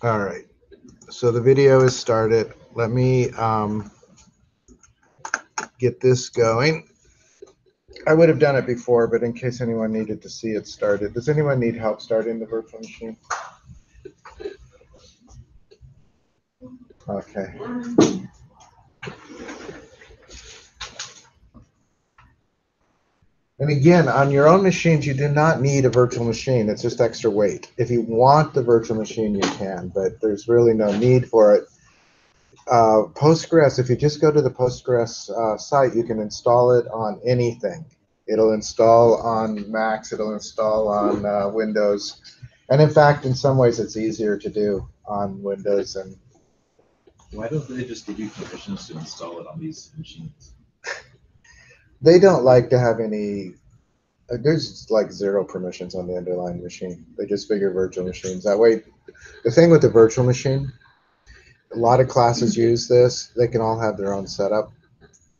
All right, so the video is started. Let me get this going. I would have done it before, but in case anyone needed to see it started. Does anyone need help starting the virtual machine? Okay. And again, on your own machines, you do not need a virtual machine. It's just extra weight. If you want the virtual machine, you can, but there's really no need for it. Postgres, if you just go to the Postgres site, you can install it on anything. It'll install on Macs, it'll install on Windows. And in fact, in some ways, it's easier to do on Windows. And why don't they just give you permissions to install it on these machines? They don't like to have any. There's like 0 permissions on the underlying machine. They just figure virtual machines. That way, the thing with the virtual machine, a lot of classes use this. They can all have their own setup.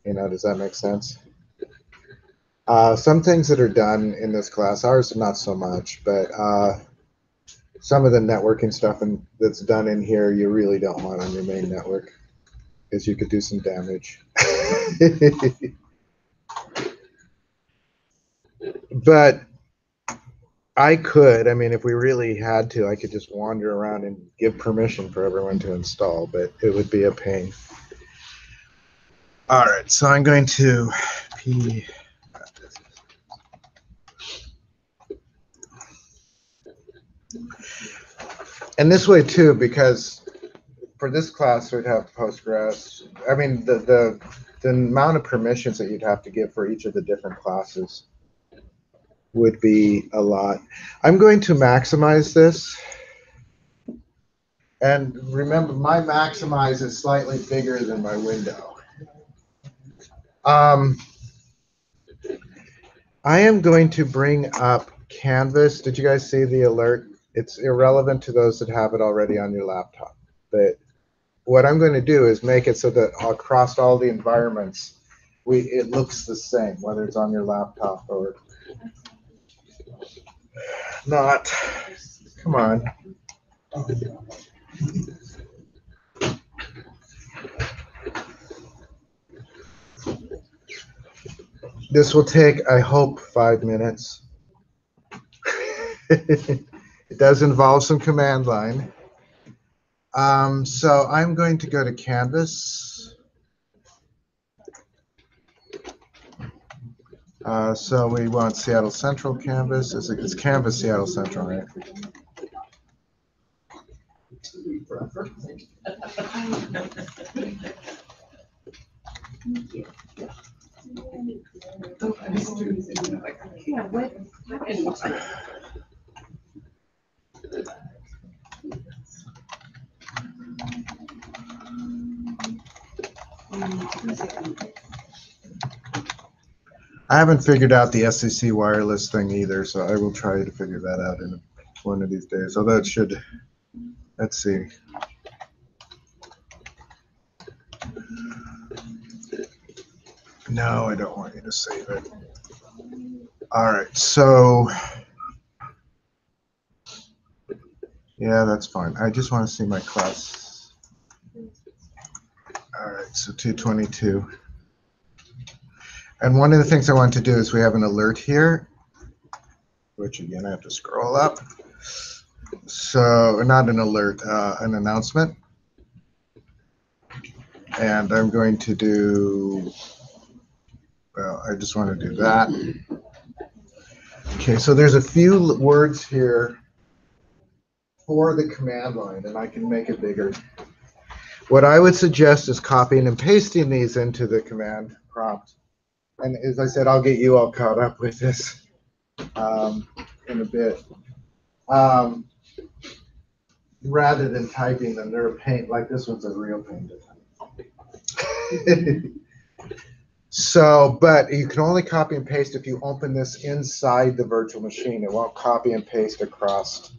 Does that make sense? Some things that are done in this class, ours not so much, but some of the networking stuff that's done in here, you really don't want on your main network because you could do some damage. But I could, if we really had to, I could just wander around and give permission for everyone to install, but it would be a pain. All right, so I'm going to P. And this way too, because for this class we'd have Postgres. The amount of permissions that you'd have to give for each of the different classes would be a lot. I'm going to maximize this. And remember, my maximize is slightly bigger than my window. I am going to bring up Canvas. Did you guys see the alert? It's irrelevant to those that have it already on your laptop. But what I'm going to do is make it so that across all the environments, it looks the same, whether it's on your laptop or not. Come on. This will take, I hope, 5 minutes. It does involve some command line. So I'm going to go to Canvas. So we want Seattle Central Canvas. It's Canvas Seattle Central, right? I haven't figured out the SEC wireless thing either, so I will try to figure that out in one of these days. Although it should, let's see. No, I don't want you to save it. All right, so yeah, that's fine. I just want to see my class. All right, so 222. And one of the things I want to do is we have an alert here, which again I have to scroll up. So not an alert, an announcement. And I'm going to do, well, I just want to do that. Okay, so there's a few words here for the command line, and I can make it bigger. What I would suggest is copying and pasting these into the command prompt. And as I said, I'll get you all caught up with this in a bit. Rather than typing them, they're a pain. Like this one's a real pain to type. So, but you can only copy and paste if you open this inside the virtual machine. It won't copy and paste across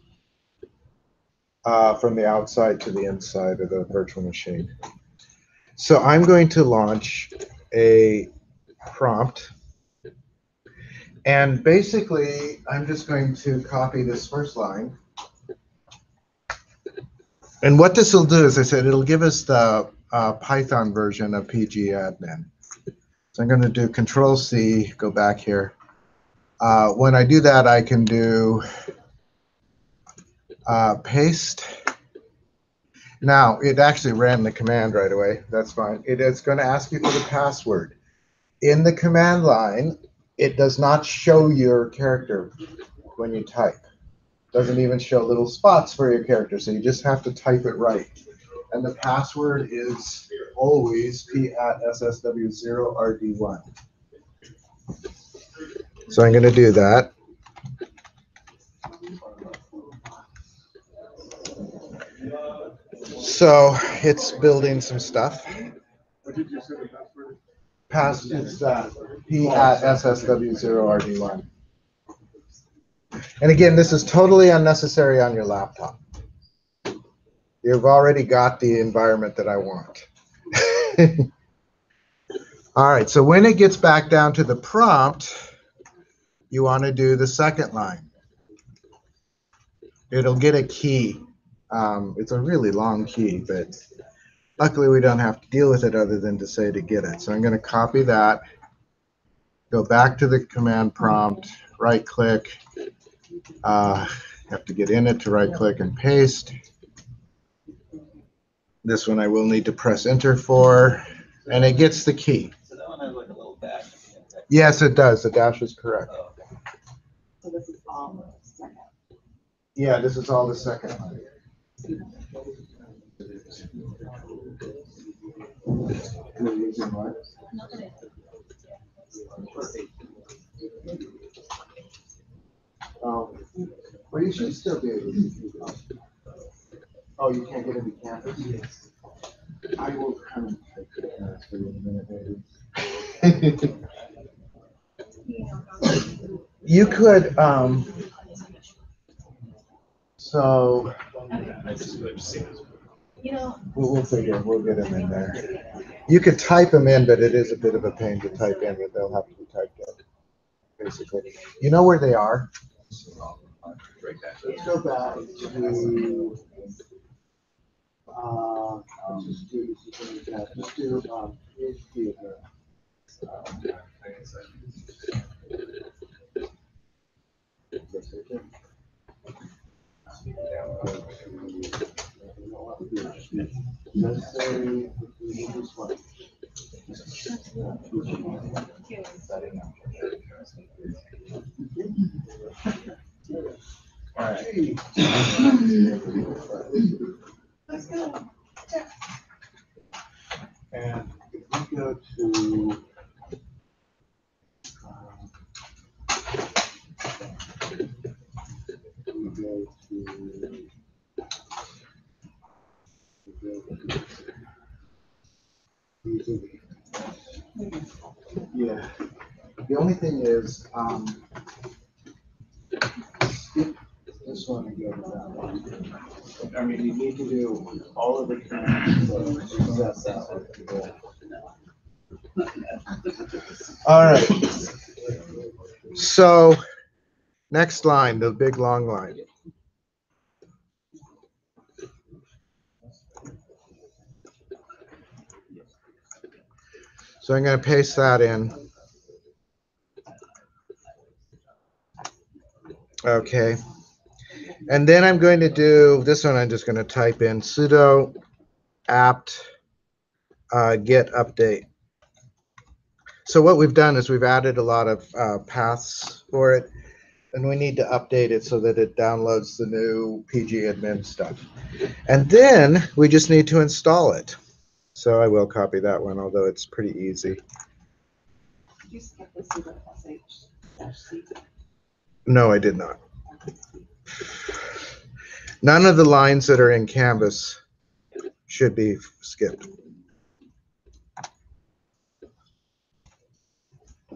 from the outside to the inside of the virtual machine. So I'm going to launch a prompt. And basically, I'm just going to copy this first line. And what this will do, as I said, it'll give us the Python version of pgadmin. So I'm going to do Control C, go back here. When I do that, I can do paste. Now, it actually ran the command right away. That's fine. It is going to ask you for the password. In the command line, it does not show your character when you type. It doesn't even show little spots for your character, so you just have to type it right. And the password is always p@ssw0rd1. So I'm going to do that. So it's building some stuff. What did you say the password? It's p@ssw0rd1. And again, this is totally unnecessary on your laptop. You've already got the environment that I want. All right, so when it gets back down to the prompt, you want to do the second line. It'll get a key. It's a really long key, but luckily we don't have to deal with it other than to say to get it. So I'm going to copy that, go back to the command prompt, right click. Have to get in it to right click and paste. This one I will need to press enter for, and it gets the key. So that one has like a little dash. Yes, it does. The dash is correct. Oh, okay. So this is all the second. Yeah, this is all the second line. Oh, well, you should still be able to do that. Oh, you can't get into campus? Yes. I will come and take the class for you in a minute, maybe. You could, so I just see this. we'll figure, we'll get them in there. You could type them in, but it is a bit of a pain to type in, but they'll have to be typed in, basically. You know where they are? Let's go back to, just do PhD address. Let's say this one. All right. Let's go. And if we go to yeah. The only thing is, skip this one and go to that one. I mean, you need to do all of the commands to set that one. All right. So next line, the big long line. So I'm going to paste that in. Okay. And then I'm going to do this one. I'm just going to type in sudo apt get update. So what we've done is we've added a lot of paths for it, and we need to update it so that it downloads the new pgadmin stuff. And then we just need to install it. So I will copy that one, although it's pretty easy. Did you skip the sudo-sh-c? No, I did not. None of the lines that are in Canvas should be skipped.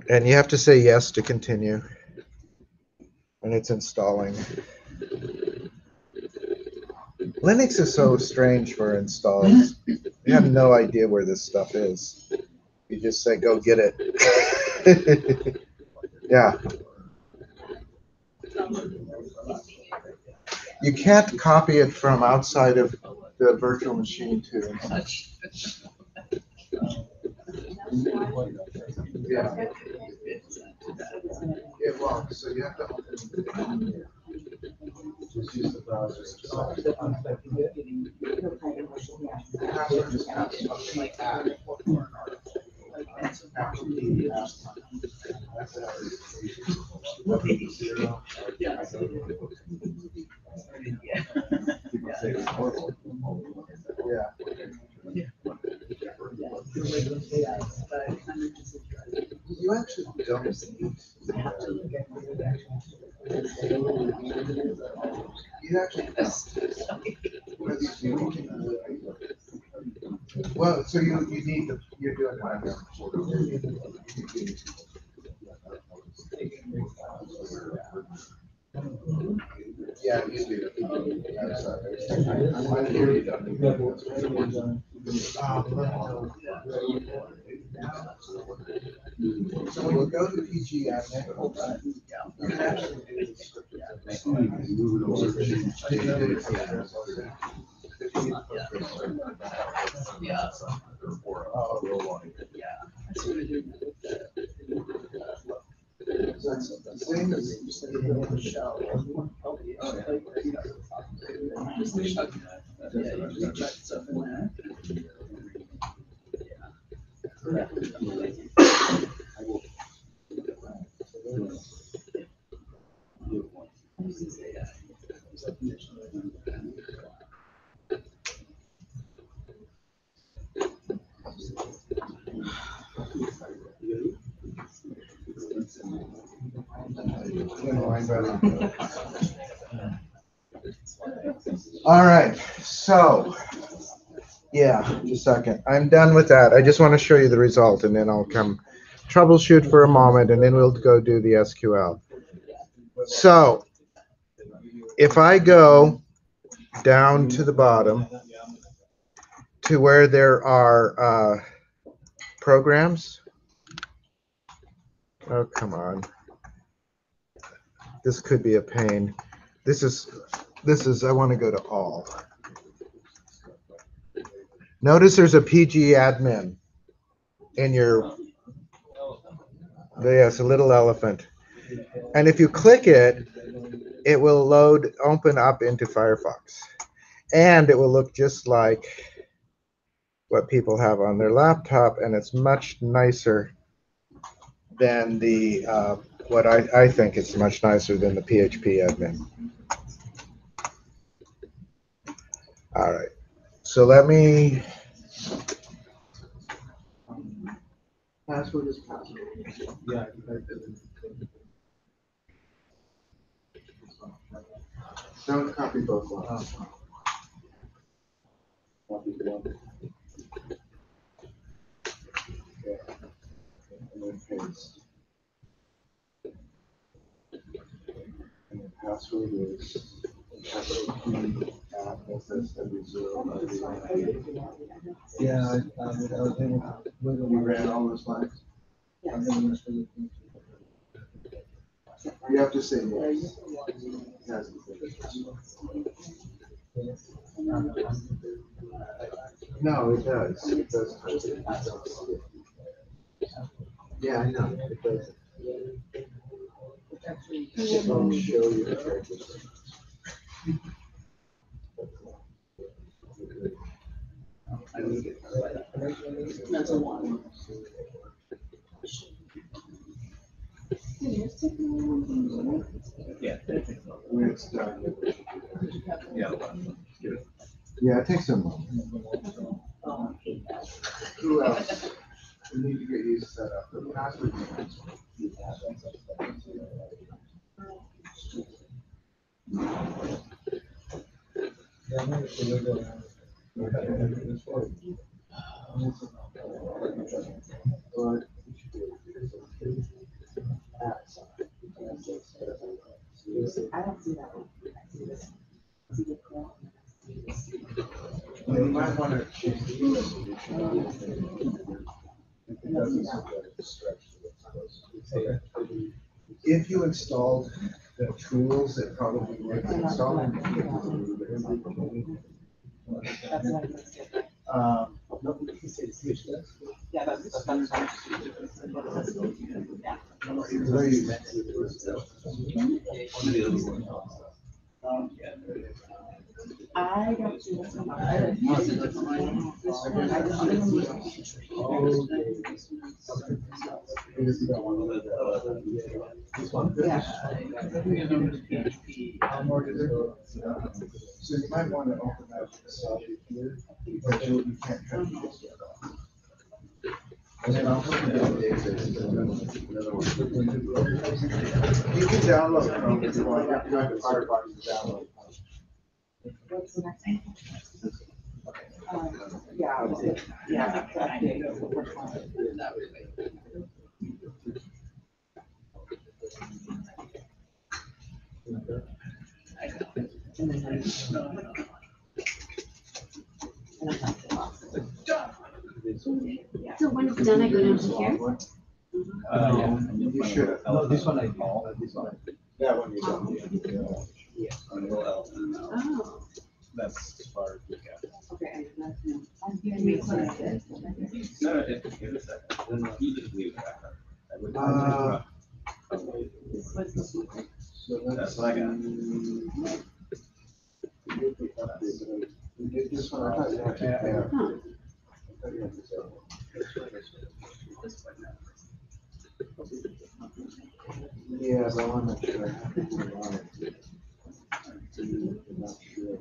And you have to say yes to continue when it's installing. Linux is so strange for installs. You have no idea where this stuff is. You just say, go get it. Yeah. You can't copy it from outside of the virtual machine too. Yeah, it won't. So you have to open. Just use the browser. The password is password. You actually don't need. You actually well, so you need the you're doing it on yeah, you do. I'm sorry. I'm here. You don't need so when you go to PG admin, you can actually do this. Same as all right, so yeah, just a second. I'm done with that. I just want to show you the result and then I'll come troubleshoot for a moment and then we'll go do the SQL. So if I go down to the bottom to where there are programs. Oh, come on. This could be a pain. This is, I want to go to all. Notice there's a PG admin in your, yes, a little elephant. And if you click it, it will open up into Firefox. And it will look just like what people have on their laptop, and it's much nicer than the, what I think it's much nicer than the PHP admin. All right, so let me. Password is password. Yeah. Don't copy both lines. Copy one. Yeah. And then paste. And the password is capital P at SSW0. Yeah, I was able to. You ran all those lines? Yes. You have to say yes. Yes. No, it does. It does. Yeah, I know. It does. It won't show you the characters. That's a one. Yeah. When it's done. Yeah. Yeah, it takes a moment. Who else? We need to get you set up. The password. I don't see that one. I see this. See the curl? Well, you might want to change the if you installed the tools, it probably would install them. That's what I missed it. Yeah, that's I don't see what's going on. So you might want to open that here, but you can't cut this yet. And then I'll put the aliases. You can download Chrome if you want. You have to go to Firefox to download. What's the next thing? Yeah, yeah, exactly. So when it's done, I go down to here. You should. No, this one I call. This one. That one you don't. Oh. That's as far as we got. Okay. I'm hearing me quite a bit. No, give it a second. You just leave it back up. I would- So That's what I got. You did this one, I thought you had to. Huh. I thought you had to say. Yeah, but I want to make sure I have it on it. I'm not sure.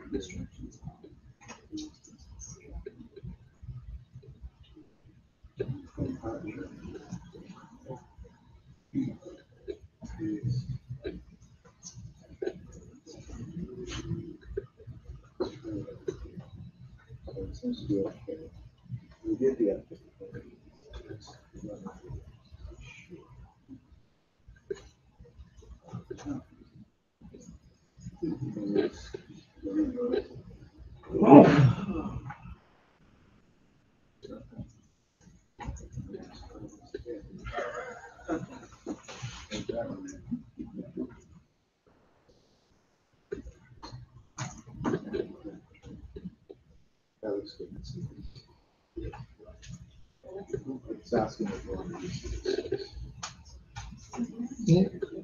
It seems to be okay. We did the other. That looks good. It's asking if you want to use this.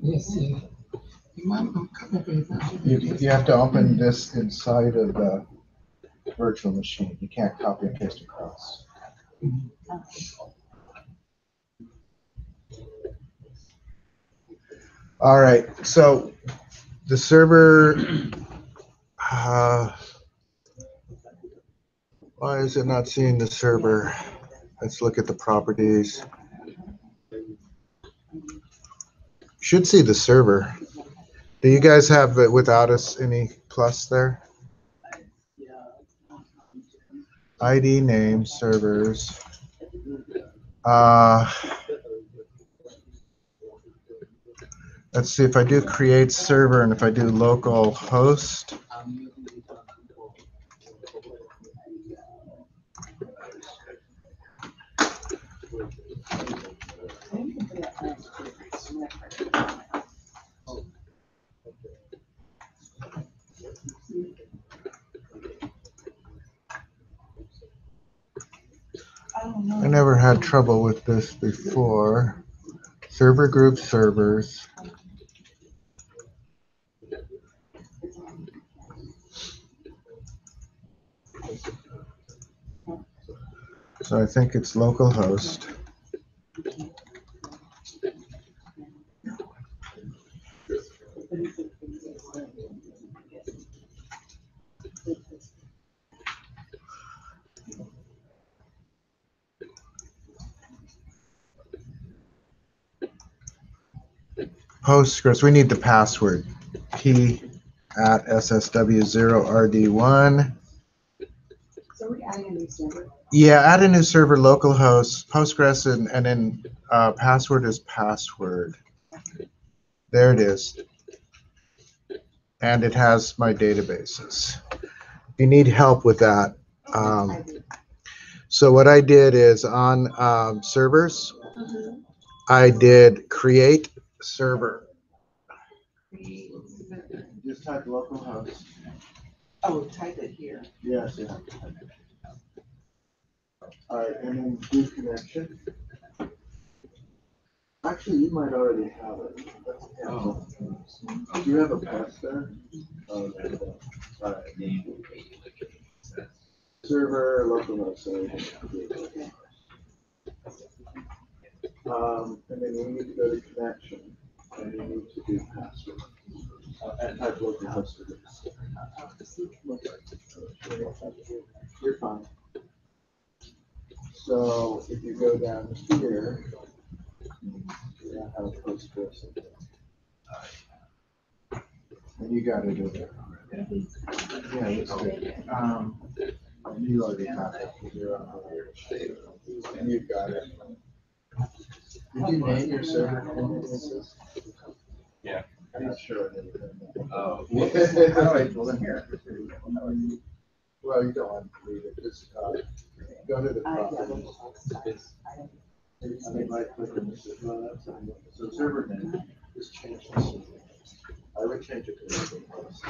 Yes, yeah. You have to open this inside of the virtual machine. You can't copy and paste across. All right, so the server, why is it not seeing the server? Let's look at the properties. Should see the server. Do you guys have it without us any plus there? ID, name, servers. Let's see if I do create server and if I do local host. I never had trouble with this before. Server group servers. So I think it's localhost. Postgres, we need the password. P at SSW0RD1. So we're adding a new server. Yeah, add a new server, localhost, Postgres, and then password is password. There it is. And it has my databases. If you need help with that. So what I did is on servers, I did create server. Just type localhost. Oh, type it here. Yes, yeah. All right, and then do connection. Actually, you might already have it. That's cancel. Do you have a pass there? Oh, there you go. All right. Server, localhost, so we can and then you need to go to connection, and you need to do password. And type localhost. You're fine. So if you go down here, you have Postgres. And you got it in there. Yeah, it's good. You already have it. You're on here. And you got it. Did you name your server aliases? Yeah. I'm not sure. Oh. All right, well then here. Well, you don't want to read it, just, go to the properties. And then right click on this, so server name, just change this. I would change it to localhost.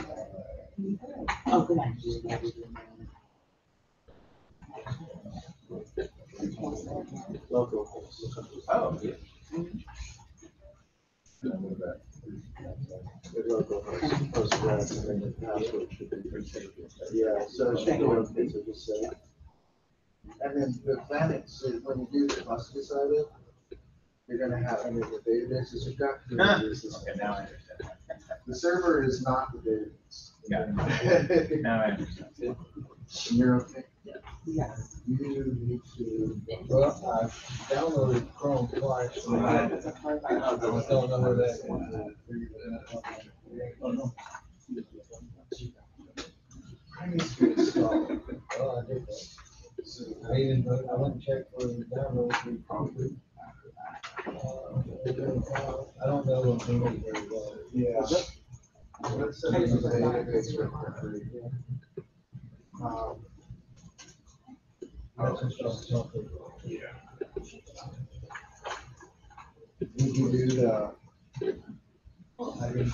Oh, good. Localhost. Oh, yeah. The localhost, Postgres, and then the password should be. Yeah, so it should go okay, so just say. And then the planning, so when you do the cluster side of it, you're gonna have, I mean, the databases, you've got databases. Okay, now I understand. The server is not the database. Got it. Now I understand. And you're okay? Yes. You need to. Well, I downloaded Chrome twice. So I don't know where that Oh, no. I need to install. Oh, I did that. I even, I went and checked for the download. I don't know what's in it very well. Yeah. Let's set up the database real quickly. I'll just start talking. Did you do the? I didn't-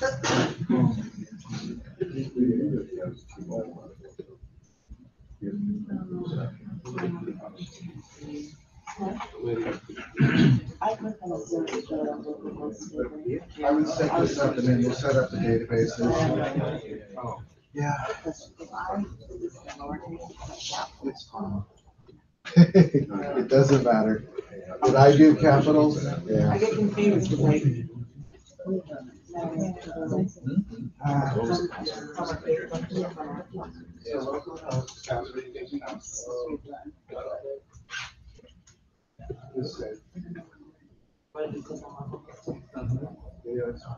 I click on the server, go to localhost server. I would set this up and then we'll set up the databases. Oh. Yeah, Because if I do this in lowercase, it's fine. It doesn't matter. Did I do capitals? I Yeah. get confused with like. Yeah, localhost, password. This is. Yeah, it's fine.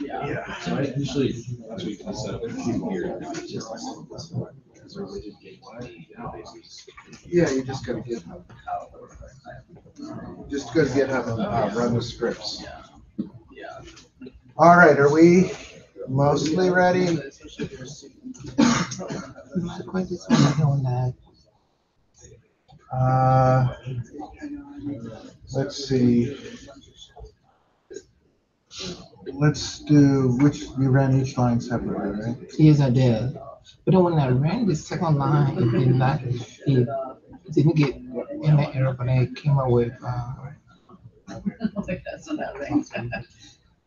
Yeah. So I usually, that's what you can set up a few here. Yeah, you just gotta get, just go to GitHub and run the scripts. All right, are we mostly ready? Let's see. Let's do, you ran each line separately, right? Yes, I did. But then when I ran the second line, it did not, it didn't get in the error, but it came up with, I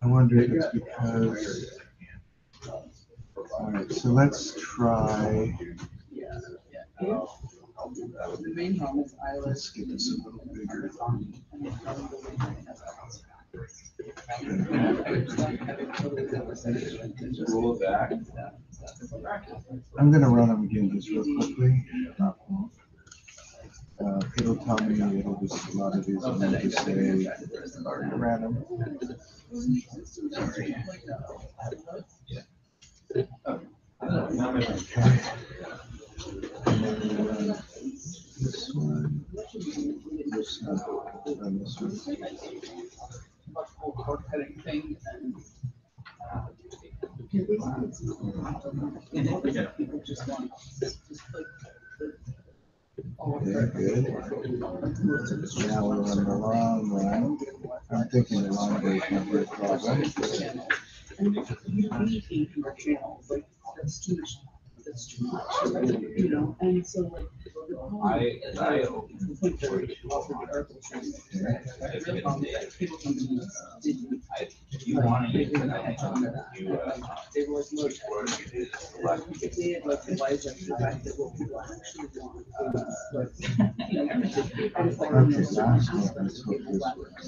wonder if it's because. All right, so let's try. The main home is Let's get this a little bigger. Roll it back. I'm gonna run them again just real quickly. It'll tell me, it'll just, a lot of these will just say random. Okay. And then we run this one, this one, and this one. Okay, good. Now we'll run the long run. I'm thinking the long version of your problem. That's too much, you know, and so like. If you want to use it, They were like, look, if they had like advised us the fact that what people actually want is like, you know, I was like, Okay, you know, last one, let's hope this works.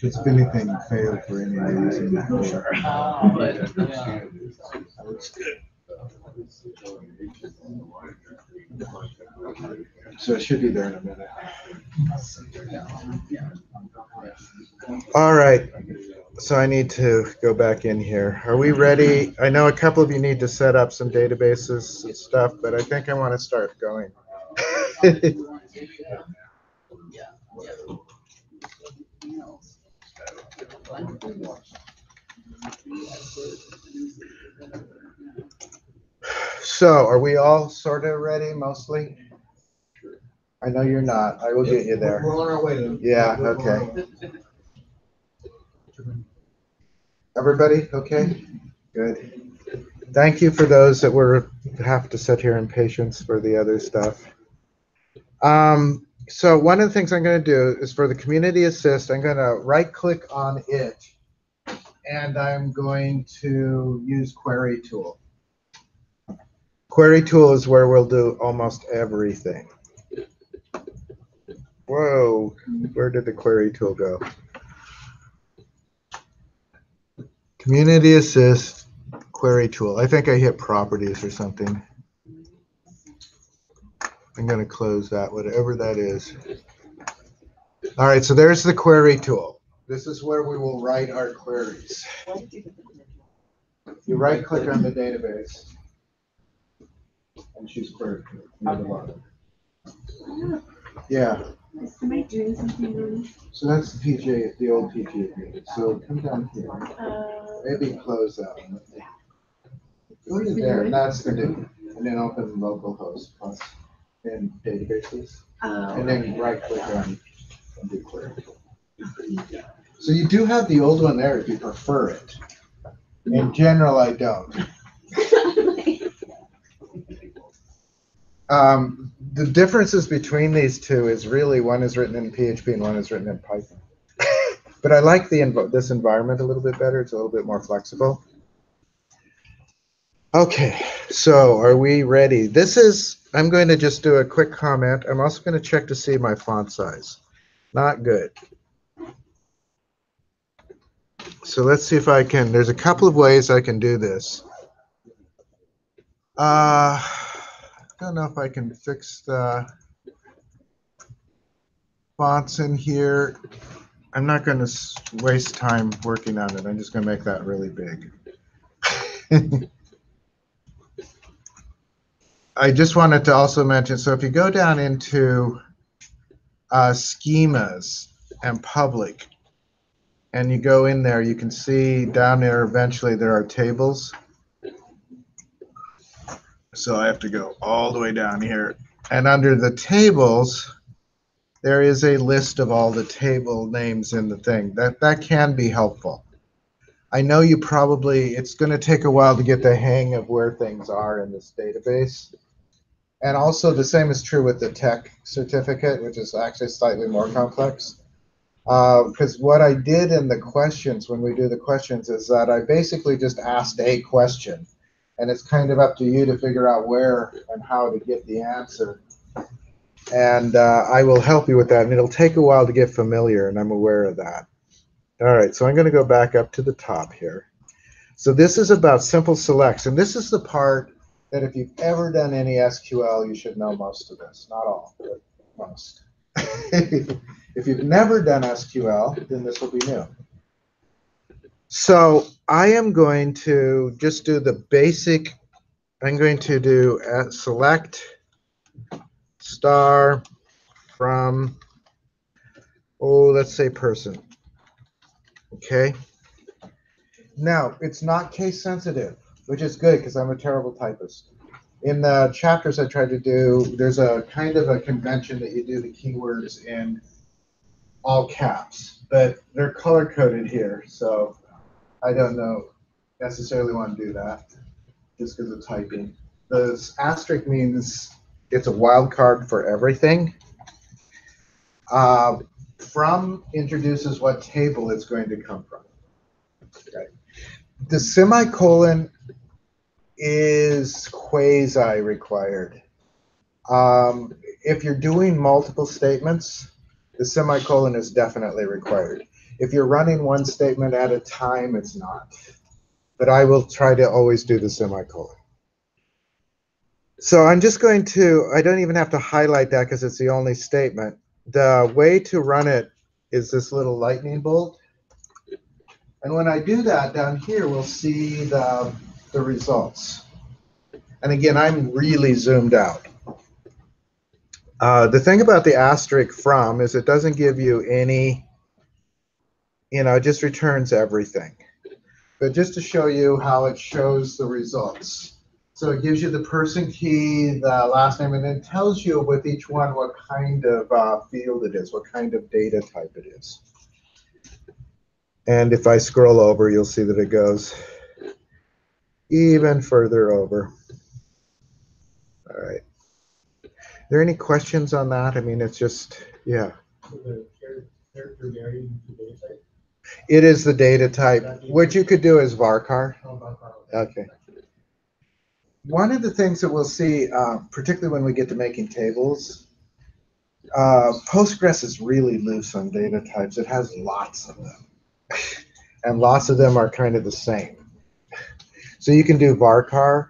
If anything failed for any reason, sure. But yeah. So it should be there in a minute. All right. So I need to go back in here. Are we ready? I know a couple of you need to set up some databases and stuff, but I think I want to start going. So are we all sort of ready mostly? I know you're not. I will get you there. We're on our way to. Yeah, okay. Everybody okay? Good. Thank you for those that have to sit here in patience for the other stuff. So one of the things I'm going to do is for the community assist, I'm going to right click on it and I'm going to use query tool. Query tool is where we'll do almost everything. Whoa, where did the query tool go? Community assist, query tool. I think I hit properties or something. I'm going to close that, whatever that is. All right, so there's the query tool. This is where we will write our queries. You right click on the database and choose query tool near the bottom. Yeah. Am I doing something wrong? So that's the PJ, the old PJ agreement. So come down here. Maybe close that one. Go to there. That's the new. And then open localhost plus in databases. And then right click on and do query. So you do have the old one there if you prefer it. In general, I don't. The differences between these two is really one is written in PHP and one is written in Python. But I like this environment a little bit better. It's a little bit more flexible. Okay, so are we ready? I'm going to just do a quick comment. I'm also going to check to see my font size. Not good. So let's see if I can, there's a couple of ways I can do this. I don't know if I can fix the fonts in here. I'm not going to waste time working on it. I'm just going to make that really big. I just wanted to also mention, so if you go down into schemas and public, and you go in there, you can see down there eventually there are tables. So I have to go all the way down here. And under the tables, there is a list of all the table names in the thing. That can be helpful. I know it's going to take a while to get the hang of where things are in this database. And also the same is true with the tech certificate, which is actually slightly more complex. Because what I did in the questions, when we do the questions, is that I basically just asked a question. And it's kind of up to you to figure out where and how to get the answer. And I will help you with that. And it'll take a while to get familiar, and I'm aware of that. All right, so I'm going to go back up to the top here. So this is about simple selects, and this is the part that if you've ever done any SQL, you should know most of this. Not all, but most. If you've never done SQL, then this will be new. So I am going to just do the basic. I'm going to do select star from, oh, let's say person. Okay. Now, it's not case sensitive, which is good because I'm a terrible typist. In the chapters I tried to do, there's a kind of a convention that you do the keywords in all caps, but they're color coded here, so I don't know necessarily want to do that just because of typing. The asterisk means it's a wild card for everything. From introduces what table it's going to come from. Okay. The semicolon is quasi-required. If you're doing multiple statements, the semicolon is definitely required. If you're running one statement at a time, it's not. But I will try to always do the semicolon. So I'm just going to, I don't even have to highlight that because it's the only statement. The way to run it is this little lightning bolt. And when I do that, down here, we'll see the results. And again, I'm really zoomed out. The thing about the asterisk from is it doesn't give you any, it just returns everything. But just to show you how it shows the results. So it gives you the person key, the last name, and then tells you with each one what kind of field it is, what kind of data type it is. And if I scroll over, you'll see that it goes even further over. All right. Are there any questions on that? I mean, it's just, yeah. So the character varying the data type? It is the data type. What you could do is varchar. Okay. One of the things that we'll see, particularly when we get to making tables, Postgres is really loose on data types. It has lots of them. And lots of them are kind of the same. So you can do varchar.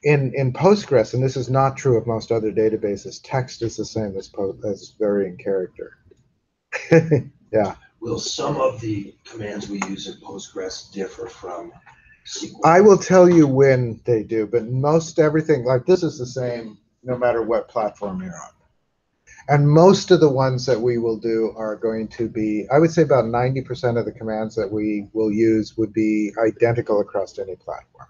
In Postgres, and this is not true of most other databases, text is the same as varying character. Yeah. Will some of the commands we use in Postgres differ from SQL? I will tell you when they do, but most everything, like this is the same no matter what platform you're on. And most of the ones that we will do are going to be, I would say about 90% of the commands that we will use would be identical across any platform.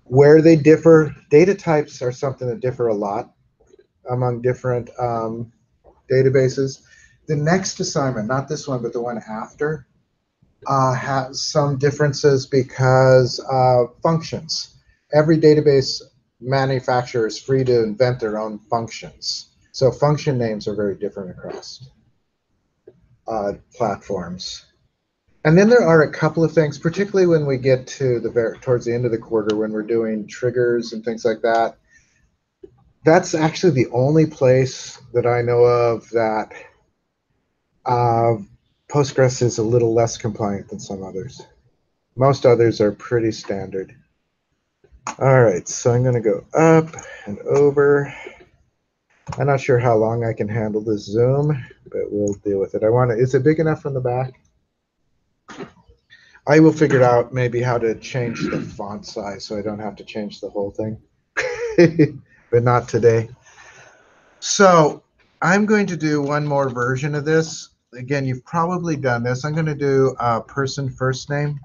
Where they differ, data types are something that differ a lot among different databases. The next assignment, not this one, but the one after, has some differences because functions. Every database manufacturer is free to invent their own functions. So function names are very different across platforms. And then there are a couple of things, particularly when we get to towards the end of the quarter, when we're doing triggers and things like that. That's actually the only place that I know of that Postgres is a little less compliant than some others. Most others are pretty standard. All right, so I'm going to go up and over. I'm not sure how long I can handle this zoom, but we'll deal with it. Is it big enough from the back? I will figure out maybe how to change the font size so I don't have to change the whole thing, but not today. So I'm going to do one more version of this. Again, you've probably done this. I'm going to do person first name,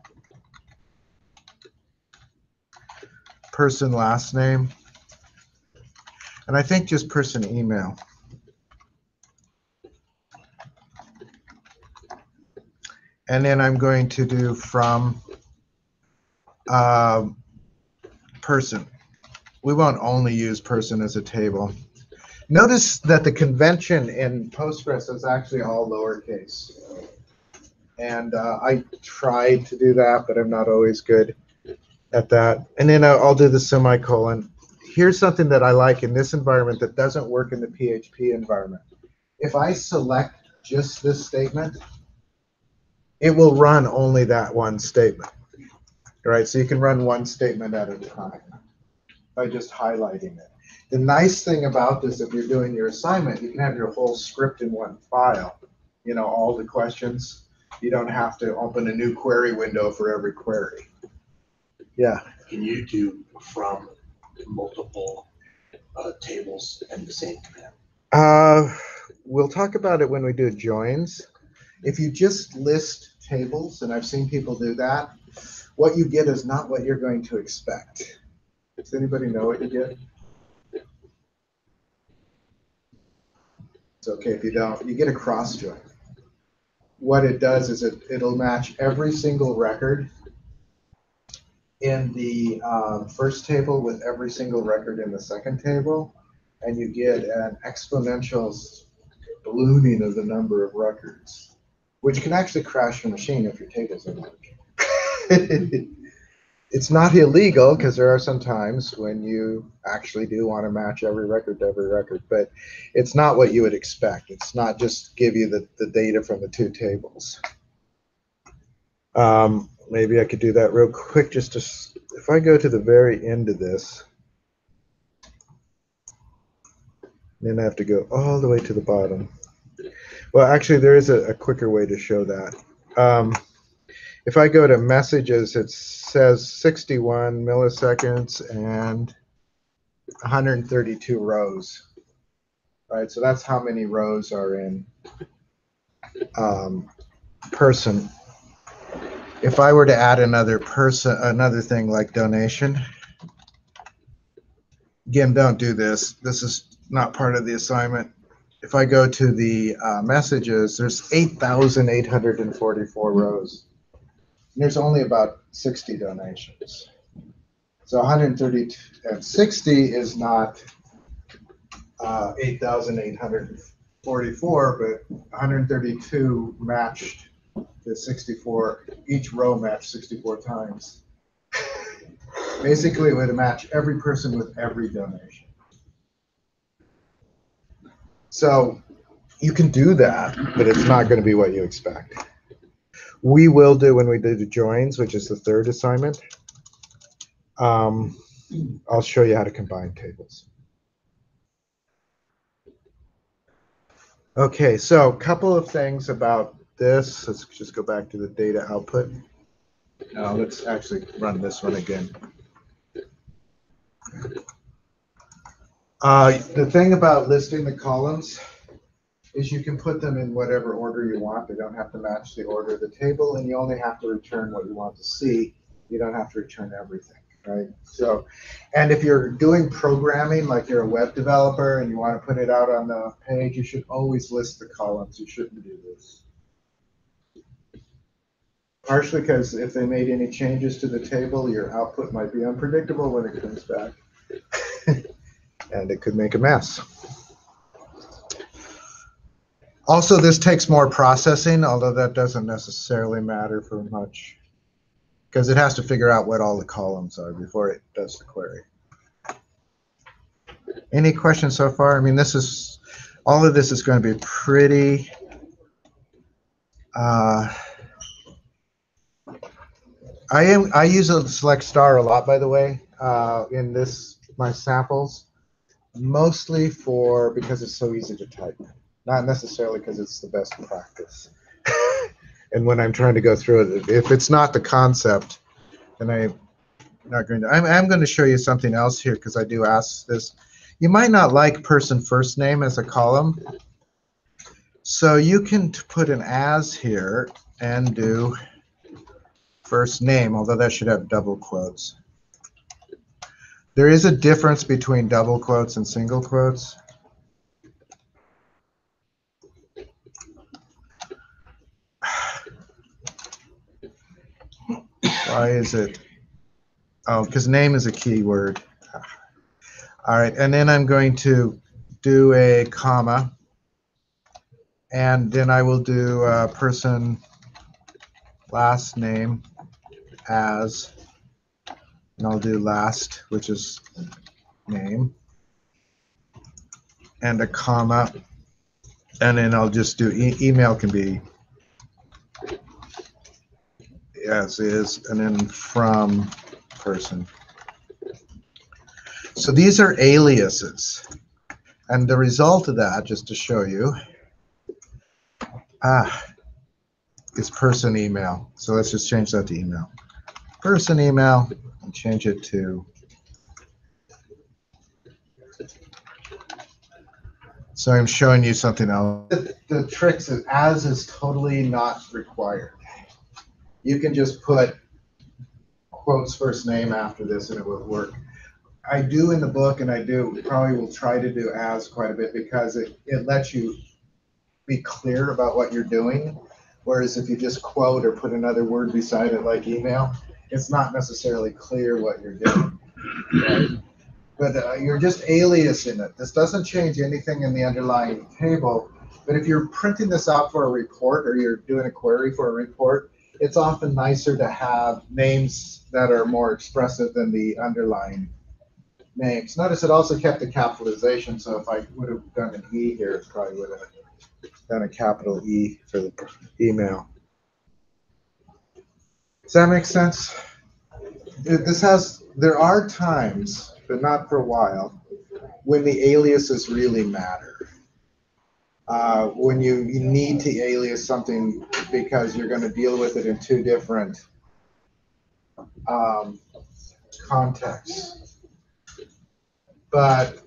person last name, and I think just person email. And then I'm going to do from person. We won't only use person as a table. Notice that the convention in Postgres is actually all lowercase. And I tried to do that, but I'm not always good at that. And then I'll do the semicolon. Here's something that I like in this environment that doesn't work in the PHP environment. If I select just this statement, it will run only that one statement. right? So you can run one statement at a time by just highlighting it. The nice thing about this, if you're doing your assignment, you can have your whole script in one file, you know, all the questions. You don't have to open a new query window for every query. Yeah. Can you do from multiple tables and the same command? We'll talk about it when we do joins. If you just list tables, and I've seen people do that, what you get is not what you're going to expect. Does anybody know what you get? It's okay if you don't. You get a cross join. What it does is it'll match every single record in the first table with every single record in the second table, and you get an exponential ballooning of the number of records, which can actually crash your machine if your tables are working. It's not illegal because there are some times when you actually do want to match every record to every record, but it's not what you would expect. It's not just give you the data from the two tables. Maybe I could do that real quick just to, if I go to the very end of this, then I have to go all the way to the bottom. Well, actually, there is a quicker way to show that. If I go to messages, it says 61 milliseconds and 132 rows, right? So that's how many rows are in person. If I were to add another thing like donation, again, don't do this. This is not part of the assignment. If I go to the messages, there's 8,844 rows. There's only about 60 donations. So 130 and 60 is not 8,844, but 132 matched the 64. Each row matched 64 times. Basically, it would match every person with every donation. So you can do that, but it's not going to be what you expect. We will do when we do the joins, which is the third assignment. I'll show you how to combine tables. Okay, so a couple of things about this. Let's just go back to the data output. Let's actually run this one again. The thing about listing the columns is you can put them in whatever order you want. They don't have to match the order of the table, and you only have to return what you want to see. You don't have to return everything, right? So, and if you're doing programming, like you're a web developer and you want to put it out on the page, you should always list the columns. You shouldn't do this. Partially because if they made any changes to the table, your output might be unpredictable when it comes back. And it could make a mess. Also, this takes more processing, although that doesn't necessarily matter for much, because it has to figure out what all the columns are before it does the query. Any questions so far? I mean, all of this is going to be pretty I use a select star a lot, by the way, in my samples, mostly because it's so easy to type, not necessarily because it's the best practice. And when I'm trying to go through it, if it's not the concept, then I'm not going to. I'm going to show you something else here because I do ask this. You might not like person first name as a column, so you can put an as here and do first name, although that should have double quotes. There is a difference between double quotes and single quotes. Why is it? Oh, because name is a key word. All right, and then I'm going to do a comma, and then I will do person last name as, and I'll do last, which is name, and a comma, and then I'll just do email can be as is, and then from person. So these are aliases. And the result of that, just to show you, is person email. So let's just change that to email. Person email, and change it to. So I'm showing you something else. The tricks is as is totally not required. You can just put quotes first name after this and it will work. I do in the book, and I do probably will try to do as quite a bit because it lets you be clear about what you're doing. Whereas if you just quote or put another word beside it like email, it's not necessarily clear what you're doing. Right? But you're just aliasing it. This doesn't change anything in the underlying table. But if you're printing this out for a report or you're doing a query for a report, it's often nicer to have names that are more expressive than the underlying names. Notice it also kept the capitalization, so if I would have done an E here, it probably would have done a capital E for the email. Does that make sense? There are times, but not for a while, when the aliases really matter. When you need to alias something because you're going to deal with it in two different contexts. But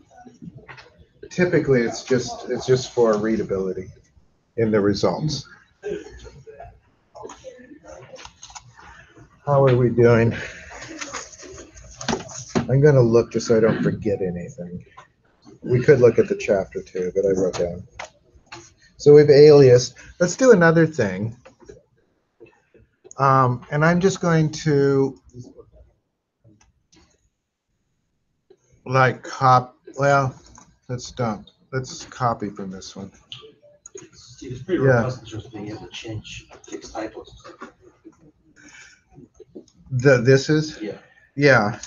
typically it's just for readability in the results. How are we doing? I'm going to look just so I don't forget anything. We could look at the chapter too, but I wrote down. So we've aliased. Let's do another thing. And I'm just going to let's copy from this one. Steve, it's pretty robust in terms of being able to change fixed typos. This is? Yeah. Yeah.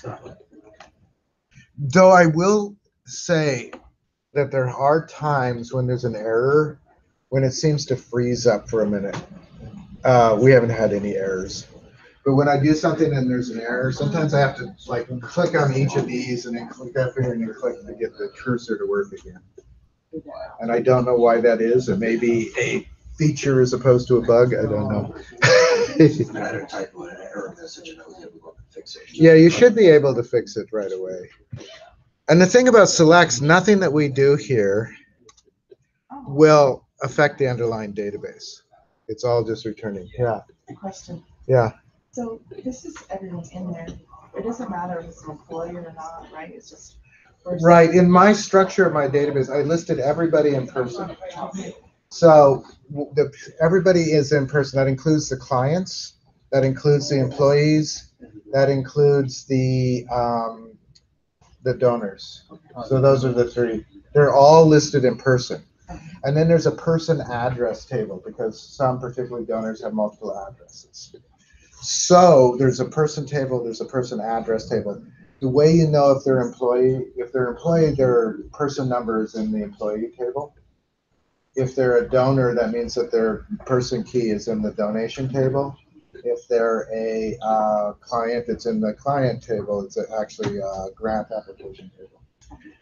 Though I will say that there are times when there's an error, when it seems to freeze up for a minute. We haven't had any errors. But when I do something and there's an error, sometimes I have to like click on each of these and then click up here and then click to get the cursor to work again. And I don't know why that is. It may be a feature as opposed to a bug. I don't know. I had a typo and an error message and I was able to go and fix it. Yeah, you should be able to fix it right away. And the thing about selects, nothing that we do here will affect the underlying database. It's all just returning. Yeah. Question. Yeah. So this is everyone's in there. It doesn't matter if it's an employee or not, right? It's just right. In my structure of my database, I listed everybody in person. So everybody is in person. That includes the clients. That includes the employees. That includes the donors. So those are the three. They're all listed in person. And then there's a person address table because some particular donors have multiple addresses. So there's a person table, there's a person address table. The way you know if they're employee, their person number is in the employee table. If they're a donor, that means that their person key is in the donation table. If they're a client, it's in the client table. It's actually a grant application table.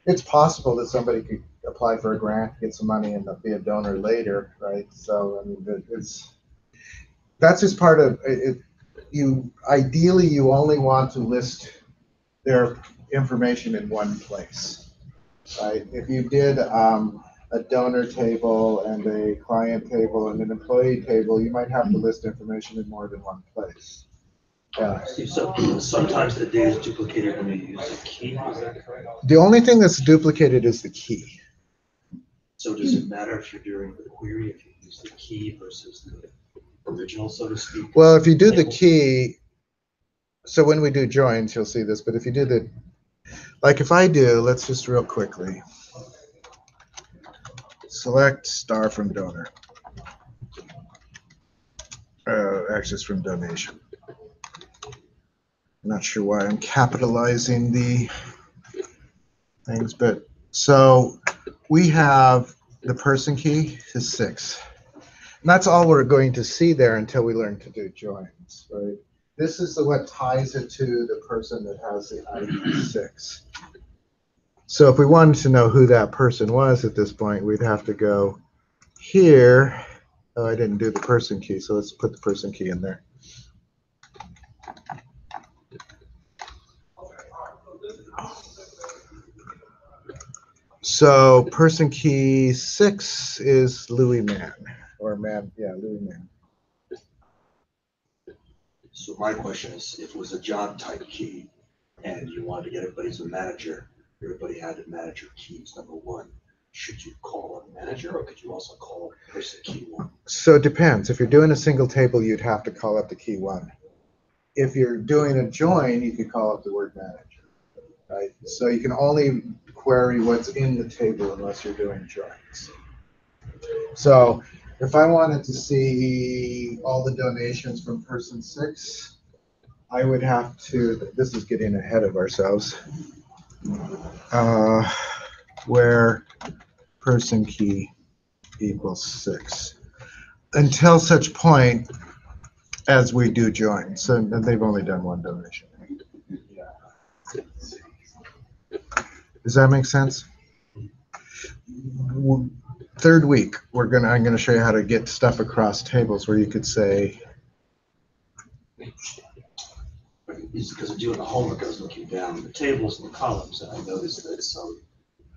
It's possible that somebody could apply for a grant, get some money, and be a donor later, right? So I mean, that's just part of it. Ideally, you only want to list their information in one place, right? If you did a donor table and a client table and an employee table, you might have to list information in more than one place. Steve, so sometimes the data is duplicated when you use a key. Is that correct? The only thing that's duplicated is the key. So does it matter if you're doing the query, if you use the key versus the original, so to speak? Well, if you do the key, so when we do joins, you'll see this, but if you do like if I do, let's just real quickly, select star from donor, access from donation. I'm not sure why I'm capitalizing the things, but so we have the person key is 6. that's all we're going to see there until we learn to do joins, right? This is what ties it to the person that has the ID 6. So if we wanted to know who that person was at this point, we'd have to go here. Oh, I didn't do the person key, so let's put the person key in there. So person key 6 is Louis Mann, or Mann, yeah, Louis Mann. So my question is, if it was a job type key and you wanted to get everybody as a manager, everybody had to manager keys, number one. Should you call a manager or could you also call person key 1? So it depends. If you're doing a single table, you'd have to call up the key 1. If you're doing a join, you could call up the word manager, right? So you can only query what's in the table unless you're doing joins. So if I wanted to see all the donations from person 6, I would have to, this is getting ahead of ourselves, where person key equals 6. Until such point as we do join. So they've only done one donation. Does that make sense? Third week, I'm gonna show you how to get stuff across tables where you could say. Because I'm doing the homework, I was looking down the tables and the columns, and I noticed that some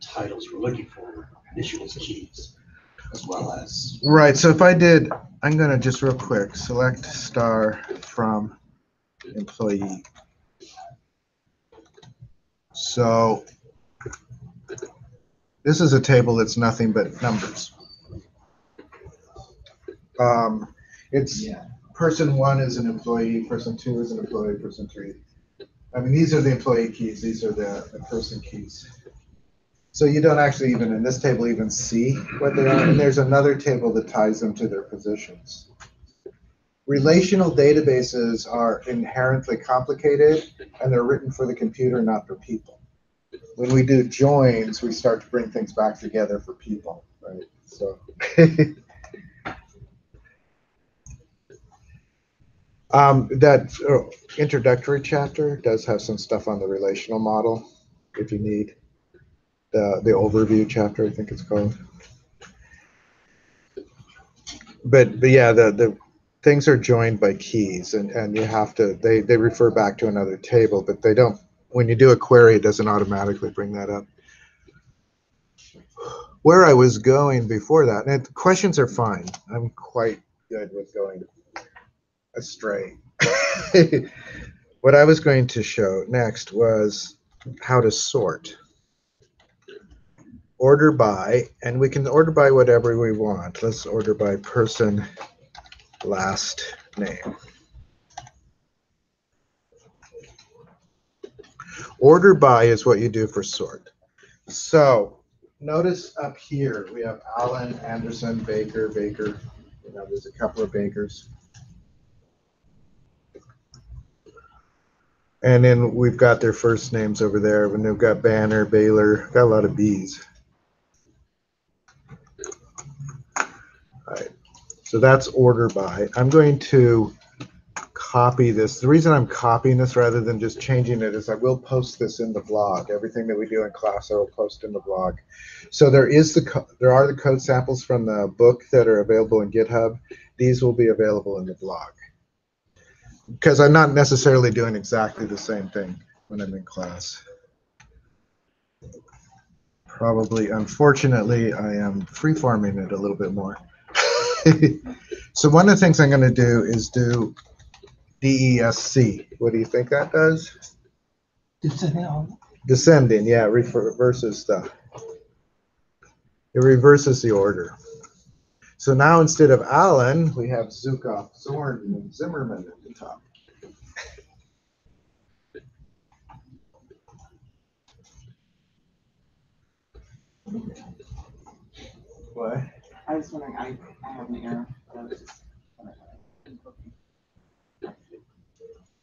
titles we're looking for were issued as keys, as well as. Right. So if I did, I'm gonna just real quick select star from employee. So this is a table that's nothing but numbers. It's person 1 is an employee, person 2 is an employee, person 3. I mean, these are the employee keys. These are the person keys. So you don't actually even in this table even see what they are. And there's another table that ties them to their positions. Relational databases are inherently complicated, and they're written for the computer, not for people. When we do joins, we start to bring things back together for people, right? So that introductory chapter does have some stuff on the relational model, if you need. The overview chapter, I think it's called. But yeah, the things are joined by keys, and you have to, they refer back to another table, but they don't, when you do a query, it doesn't automatically bring that up. Where I was going before that, and questions are fine. I'm quite good with going astray. What I was going to show next was how to sort. Order by, and we can order by whatever we want. Let's order by person last name. Order by is what you do for sort. So notice up here we have Allen, Anderson, Baker. You know, there's a couple of Bakers. And then we've got their first names over there. And we've got Banner, Baylor, got a lot of B's. All right. So that's order by. I'm going to copy this. The reason I'm copying this rather than just changing it is I will post this in the blog. Everything that we do in class I will post in the blog. So there are the code samples from the book that are available in GitHub. These will be available in the blog. Because I'm not necessarily doing exactly the same thing when I'm in class. Probably, unfortunately, I am free-forming it a little bit more. So one of the things I'm going to do is do DESC. What do you think that does? Descending, yeah, reverses the. It reverses the order. So now instead of Allen, we have Zukov, Zorn, and Zimmerman at the top. What? I was wondering, I have an error. I was just-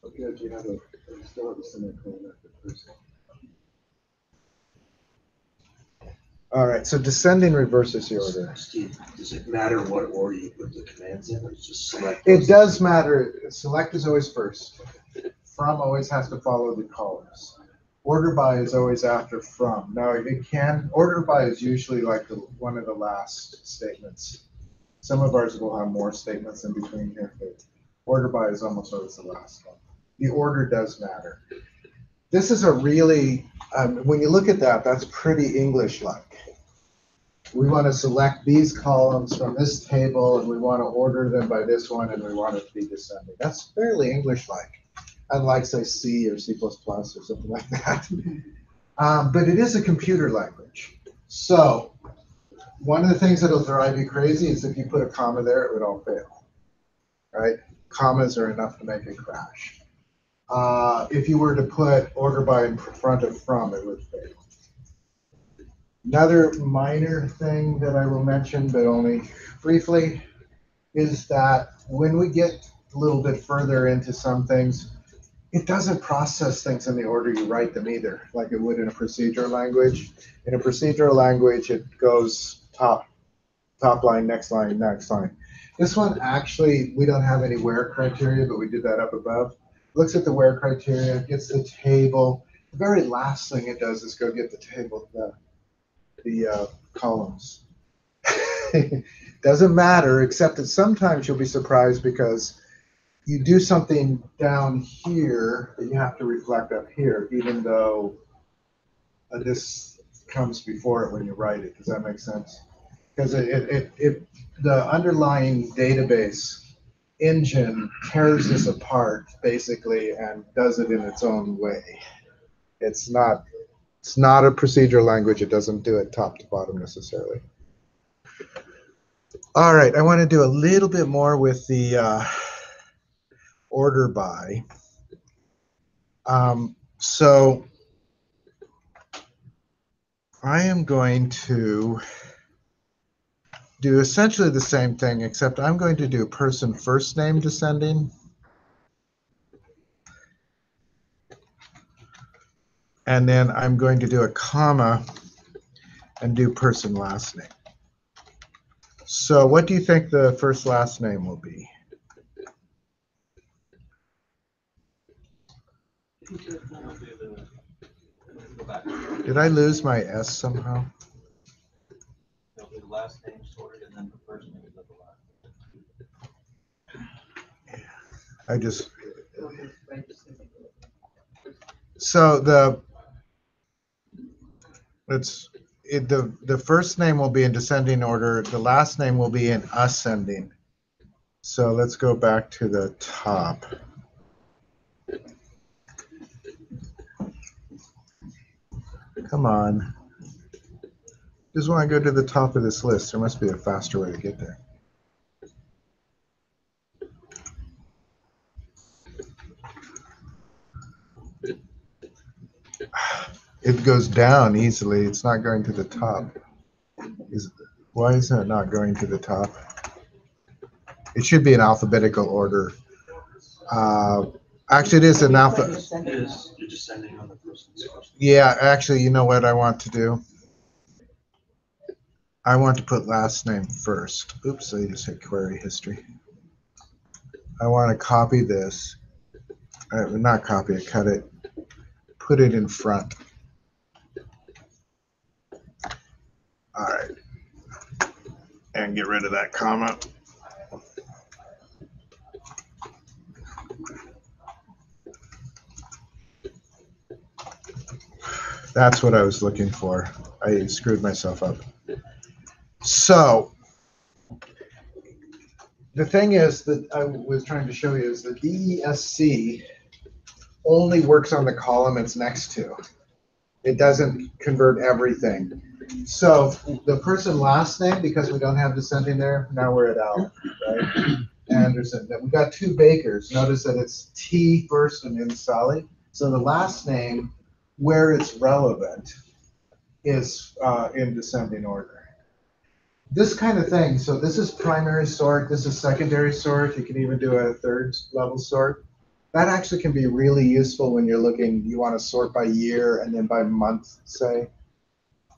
Okay, you have you still have a semicolon after person. All right, so descending reverses the order. Steve, does it matter what order you put the commands in, or just select? It does matter. Select is always first. From always has to follow the columns. Order by is always after from. Now it can, order by is usually like one of the last statements. Some of ours will have more statements in between here, but order by is almost always the last one. The order does matter. This is a really, when you look at that, that's pretty English-like. We want to select these columns from this table, and we want to order them by this one, and we want it to be descending. That's fairly English-like, unlike, say, C or C++ or something like that. But it is a computer language. So one of the things that'll drive you crazy is if you put a comma there, it would all fail, right? Commas are enough to make it crash. If you were to put order by in front of from, it would fail. Another minor thing that I will mention, but only briefly, is that when we get a little bit further into some things, it doesn't process things in the order you write them either, like it would in a procedural language. In a procedural language, it goes top line, next line, next line. This one, actually, we don't have any where criteria, but we did that up above. Looks at the where criteria, gets the table. The very last thing it does is go get the table, the columns. Doesn't matter, except that sometimes you'll be surprised because you do something down here that you have to reflect up here, even though this comes before it when you write it. Does that make sense? Because the underlying database engine tears this apart basically and does it in its own way. It's not a procedural language. It doesn't do it top to bottom necessarily. All right, I want to do a little bit more with the order by. So I am going to do essentially the same thing, except I'm going to do person first name descending. And then I'm going to do a comma and do person last name. So what do you think the first last name will be? Did I lose my S somehow? It'll be the last name sorted and then the first name is at the last. I just, so the first name will be in descending order. The last name will be in ascending. So let's go back to the top. Come on. Just want to go to the top of this list. There must be a faster way to get there. It goes down easily. It's not going to the top. Why is it not going to the top? It should be in alphabetical order. Actually, it is an alpha. You're descending on the person's first. Yeah, actually, you know what I want to do? I want to put last name first. Oops, I just hit query history. I want to copy this. Not copy it, cut it. Put it in front. All right. And get rid of that comma. That's what I was looking for. I screwed myself up. So the thing is that I was trying to show you is that DESC only works on the column it's next to. It doesn't convert everything. So the person last name, because we don't have descending there, now we're at Al, right? Anderson. Then we got two Bakers. Notice that it's T first and then Sally. So the last name, where it's relevant, is in descending order. This kind of thing. So this is primary sort. This is secondary sort. You can even do a third level sort. That actually can be really useful when you're looking, you want to sort by year and then by month, say.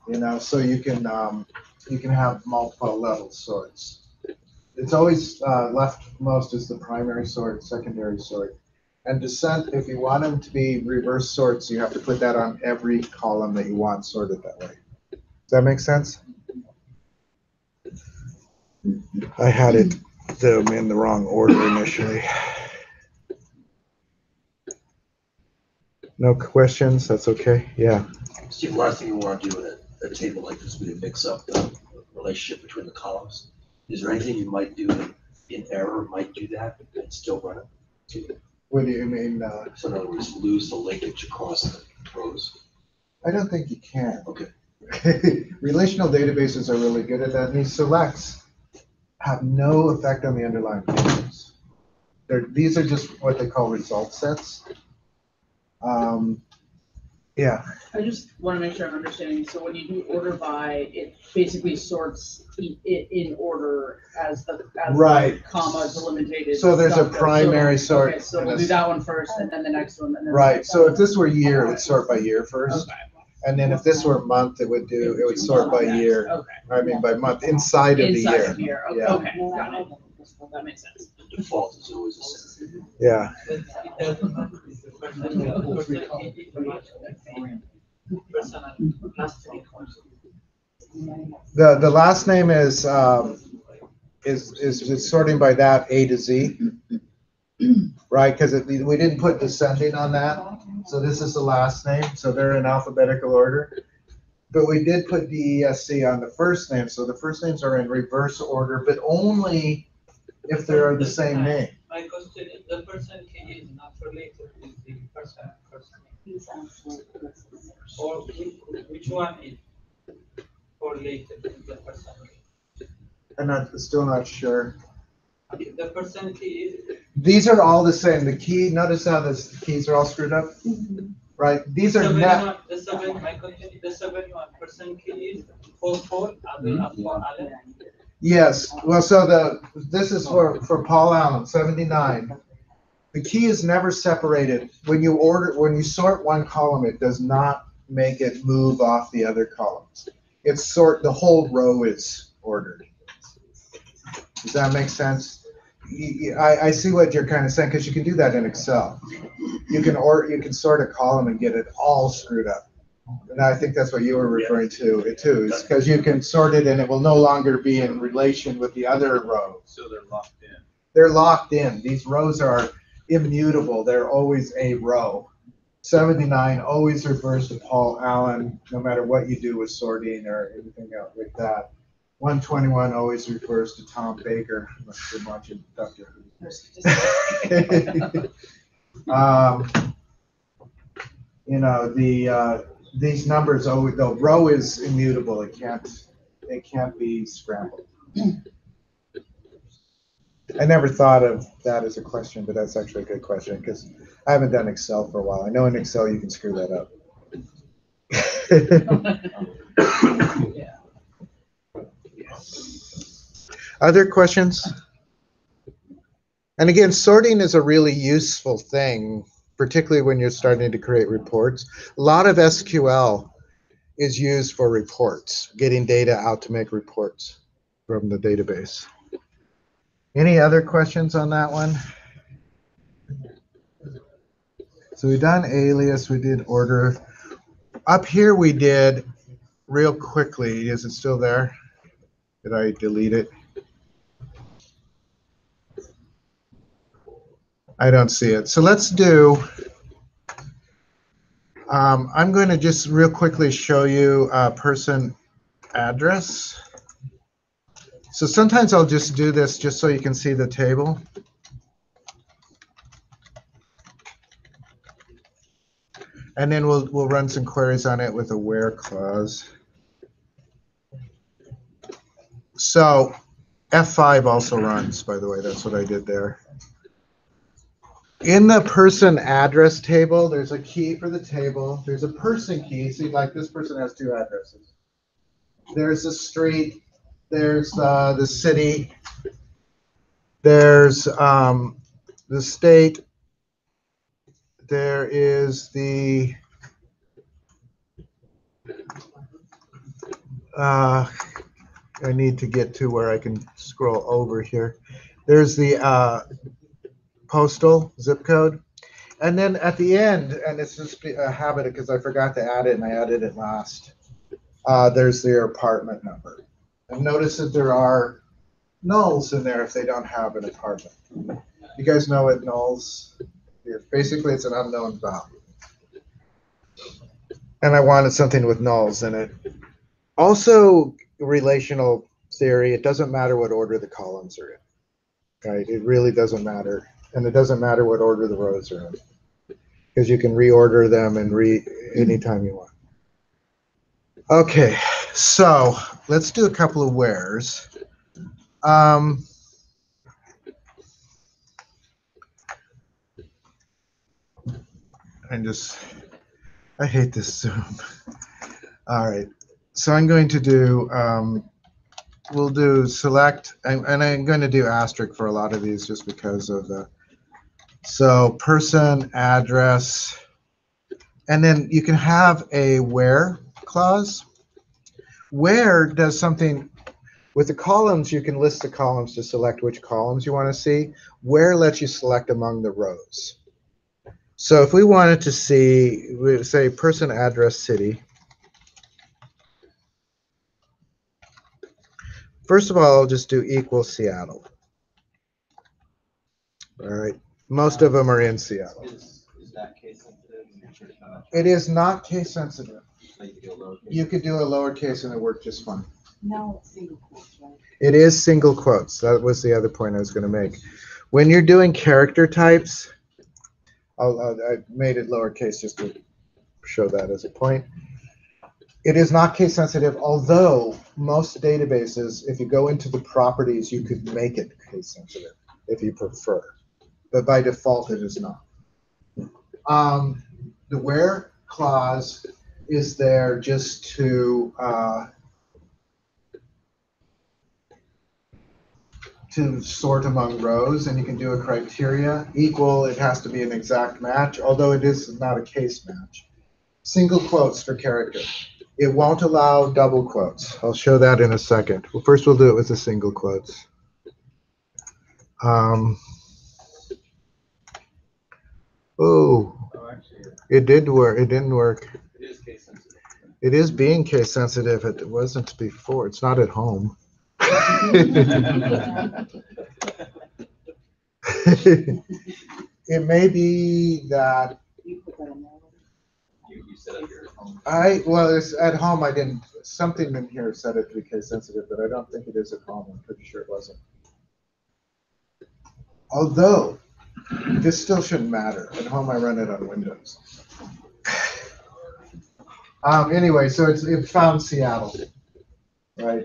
You know, so you can have multiple level sorts. It's always leftmost is the primary sort, secondary sort. And descent, if you want them to be reverse sorts, you have to put that on every column that you want sorted that way. Does that make sense? I had them in the wrong order initially. No questions? That's okay. Yeah. Steve, last thing you want to do in a table like this, we mix up the relationship between the columns. Is there anything you might do that in error might do that and still run it? What do you mean? So in other words, lose the linkage across the rows? I don't think you can. Okay. Relational databases are really good at that. And these selects have no effect on the underlying tables. These are just what they call result sets. Yeah. I just want to make sure I'm understanding. So when you do order by, it basically sorts it in order as the Right. comma is eliminated. So there's a stuff goes. primary So, sort. Okay, so and we'll a- do that one first, and then the next one, and then Right. So if this were year, it would sort by year first. Okay. And then if this were month, it would sort by year. Okay. I mean by month, inside of the Inside year. of here. Okay. Yeah. Okay. Got it. That makes sense. The default is always the same. Yeah. The last name is sorting by that A to Z, right? Because we didn't put descending on that, so this is the last name. So they're in alphabetical order. But we did put DESC on the first name, so the first names are in reverse order, but only if they're the same name. My question is, the person key is not related with the person or which one is correlated with the person? I'm still not sure. The person key is. These are all the same. The key, notice how the keys are all screwed up? Right? These are net. My question is the 71 person key is 44 Allen. Yes. Well, so this is for Paul Allen, 79. The key is never separated. When you sort one column, it does not make it move off the other columns. The whole row is ordered. Does that make sense? I see what you're kind of saying, because you can do that in Excel. You can sort a column and get it all screwed up. And I think that's what you were referring to too, is because you can sort it and it will no longer be in relation with the other row. So they're locked in. They're locked in. These rows are immutable. They're always a row. 79 always refers to Paul Allen, no matter what you do with sorting or anything else like that. 121 always refers to Tom Baker. Must have been watching Dr. You know, these numbers always, the row is immutable. It can't be scrambled. I never thought of that as a question, but that's actually a good question because I haven't done Excel for a while. I know in Excel you can screw that up. Yeah. Other questions? And again, sorting is a really useful thing, particularly when you're starting to create reports. A lot of SQL is used for reports, getting data out to make reports from the database. Any other questions on that one? So we've done alias, we did order. Up here we did, real quickly, is it still there? Did I delete it? I don't see it. So let's do, I'm going to just real quickly show you person address. So sometimes I'll just do this just so you can see the table. And then we'll run some queries on it with a where clause. So F5 also runs, by the way. That's what I did there. In the person address table, there's a key for the table. There's a person key. See, like this person has two addresses. There's the street. There's the city. There's the state. There is the I need to get to where I can scroll over here. There's the postal zip code. And then at the end, and it's just a habit because I forgot to add it and I added it last, there's their apartment number. And notice that there are nulls in there if they don't have an apartment. You guys know what nulls is? Basically, it's an unknown value. And I wanted something with nulls in it. Also, relational theory, it doesn't matter what order the columns are in. Right? It really doesn't matter. And it doesn't matter what order the rows are in. Because you can reorder them and anytime you want. Okay, so let's do a couple of wheres. I hate this Zoom. All right, so I'm going to do, we'll do select, and I'm going to do asterisk for a lot of these just because of the, so person, address, and then you can have a where clause. Where does something, with the columns, you can list the columns to select which columns you want to see. Where lets you select among the rows. So if we wanted to see, we would say person, address, city. First of all, I'll just do equal Seattle. All right. Most of them are in Seattle. Is that case sensitive? It is not case sensitive. So you could do a lowercase. You could do a lowercase and it worked just fine. No, it's single quotes, right? It is single quotes. That was the other point I was going to make. When you're doing character types, I made it lowercase just to show that as a point. It is not case sensitive, although most databases, if you go into the properties, you could make it case sensitive if you prefer. But by default, it is not. The where clause is there just to sort among rows, and you can do a criteria. Equal, it has to be an exact match, although it is not a case match. Single quotes for character. It won't allow double quotes. I'll show that in a second. Well, first we'll do it with the single quotes. It did work. It didn't work. It is case sensitive. It is being case sensitive. It wasn't before. It's not at home. It may be that You set up your home. it's at home. I didn't. Something in here said it to be case sensitive, but I don't think it is at home. I'm pretty sure it wasn't. Although this still shouldn't matter. At home, I run it on Windows. Anyway, so it found Seattle, right?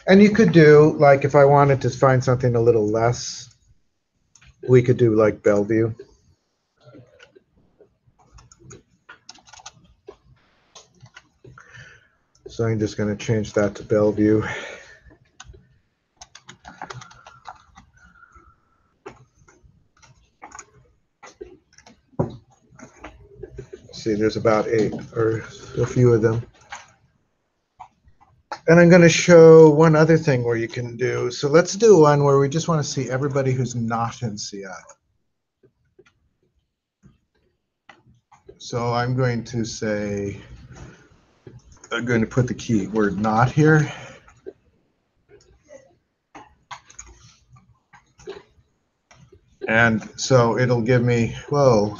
And you could do, like, if I wanted to find something a little less, we could do like Bellevue. So I'm just going to change that to Bellevue. See, there's about 8 or a few of them. And I'm going to show one other thing where you can do. So let's do one where we just want to see everybody who's not in Seattle. So I'm going to say, I'm going to put the keyword not here. And so it'll give me, whoa.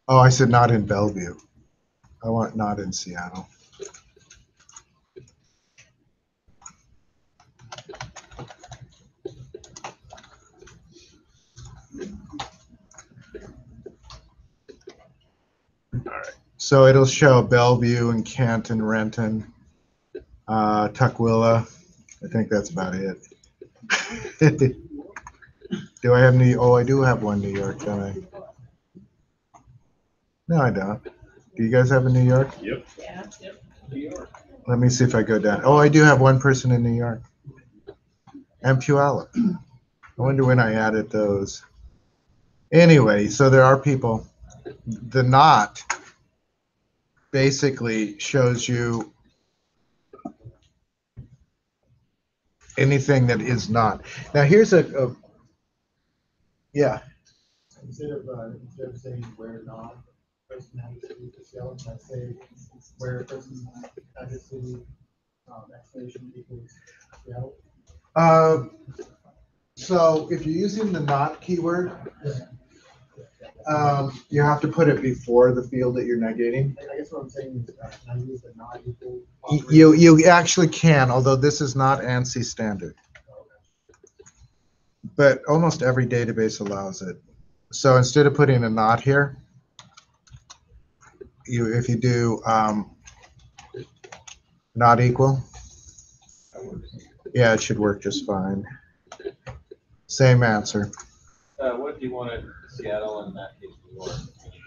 Oh, I said not in Bellevue. I want not in Seattle. All right. So it'll show Bellevue and Canton, Renton, Tukwila. I think that's about it. Do I have New? Oh, I do have one New York, don't I? No, I don't. Do you guys have a New York? Yep. Yeah, yep, New York. Let me see if I go down. Oh, I do have one person in New York. And Puyallup. I wonder when I added those. Anyway, so there are people. The not basically shows you anything that is not. Now here's a yeah. Instead of saying where not, person has to be Seattle, I say where person has to be, explanation equals Seattle. So if you're using the not keyword, you have to put it before the field that you're negating. I guess what I'm saying is, can I use the not equal? You actually can, although this is not ANSI standard. But almost every database allows it. So instead of putting a not here, if you do not equal, yeah, it should work just fine. Same answer. What if you wanted Seattle and in that case New York?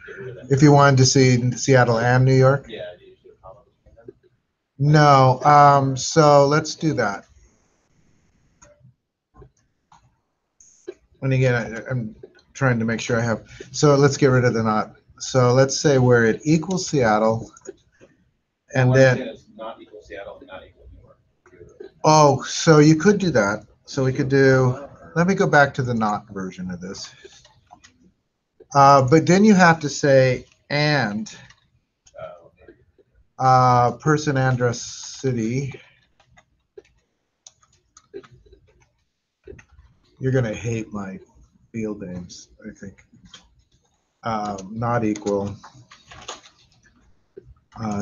Get rid of that. If you wanted to see Seattle and New York? Yeah, do you do a comma between them? No. So let's do that. And again, I'm trying to make sure I have. So let's get rid of the not. So let's say where it equals Seattle, and then. It's not equal Seattle and not equal New York. Oh, so you could do that. So we could do. Let me go back to the not version of this. But then you have to say and person, address, city. You're going to hate my field names, I think. Not equal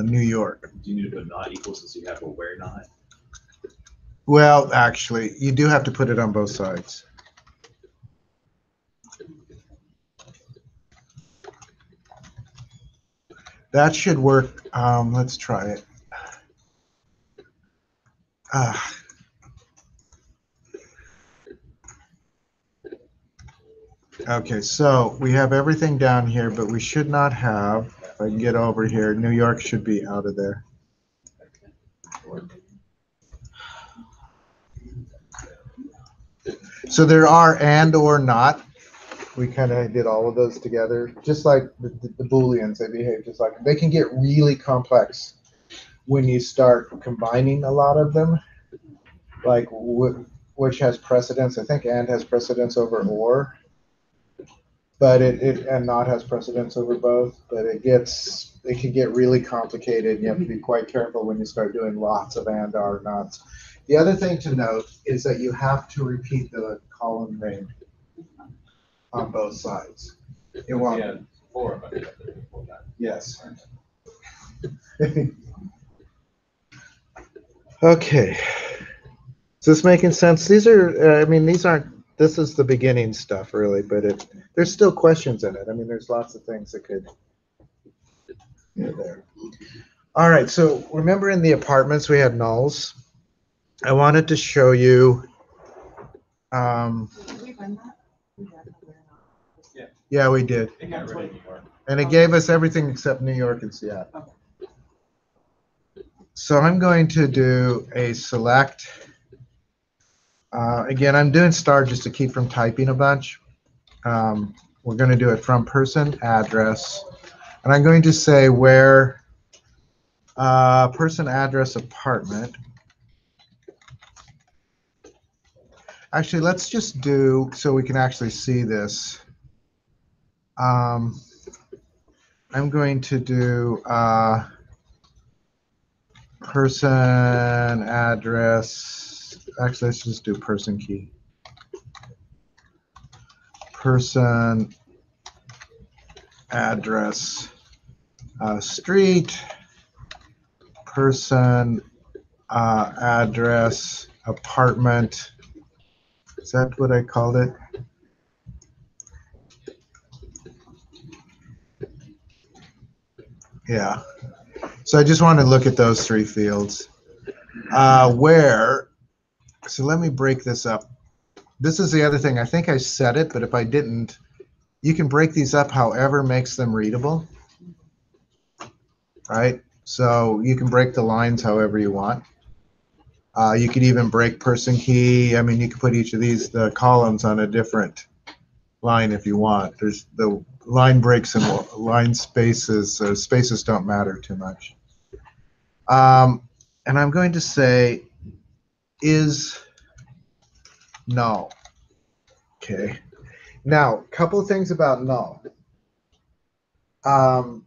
New York. Do you need to put not equal since you have a where not? Well, actually, you do have to put it on both sides. That should work. Let's try it. Okay, so we have everything down here, but we should not have, if I can get over here, New York should be out of there. So there are and or not. We kind of did all of those together, just like the Booleans. They behave just like, they can get really complex when you start combining a lot of them, like which has precedence. I think and has precedence over or, but it and not has precedence over both. But it can get really complicated. You have to be quite careful when you start doing lots of and or nots. The other thing to note is that you have to repeat the column name on both sides. It won't. Yeah, four. Yes. Okay. Is this making sense? These are, I mean, these aren't, this is the beginning stuff really, but there's still questions in it. I mean, there's lots of things that could, there. All right, so remember in the apartments we had nulls? I wanted to show you, yeah, we did. They got rid of New York. And it gave us everything except New York and Seattle. So I'm going to do a select. Again, I'm doing star just to keep from typing a bunch. We're going to do it from person address. And I'm going to say where person address apartment. Actually, let's just do, so we can actually see this. I'm going to do person address. Actually, let's just do person key. Person address street. Person address apartment. Is that what I called it? Yeah. So I just want to look at those three fields. So let me break this up. This is the other thing. I think I said it, but if I didn't, you can break these up however makes them readable. Right? So you can break the lines however you want. You could even break person key. I mean, you could put each of these, the columns, on a different line if you want. There's the line breaks and line spaces. Spaces don't matter too much. And I'm going to say is null. Okay. Now, a couple of things about null.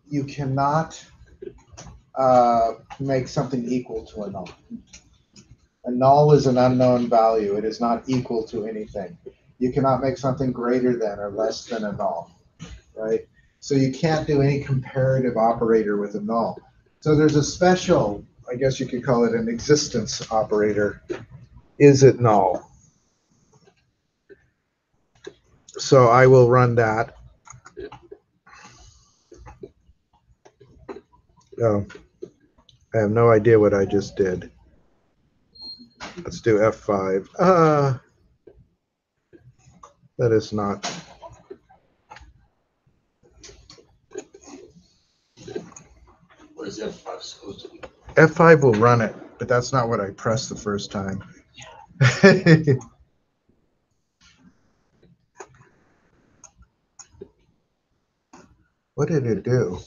You cannot make something equal to a null. A null is an unknown value. It is not equal to anything. You cannot make something greater than or less than a null, right? So you can't do any comparative operator with a null. So there's a special, I guess you could call it an existence operator. Is it null? So I will run that. Oh, I have no idea what I just did. Let's do F5. That is not. What is F5 supposed to be? F5 will run it, but that's not what I pressed the first time. What did it do?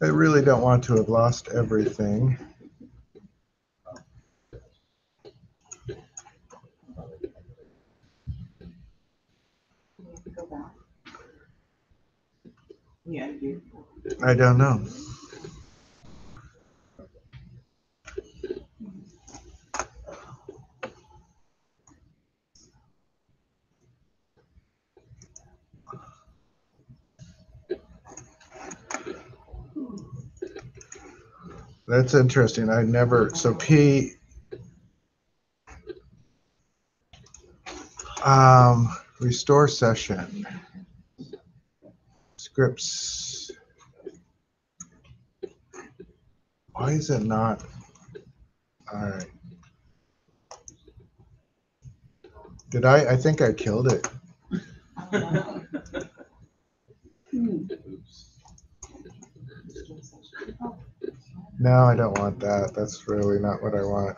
I really don't want to have lost everything. Go back. Yeah, you. I don't know. That's interesting. I never, so P, restore session, scripts. Why is it not? All right. Did I think I killed it. No, I don't want that. That's really not what I want.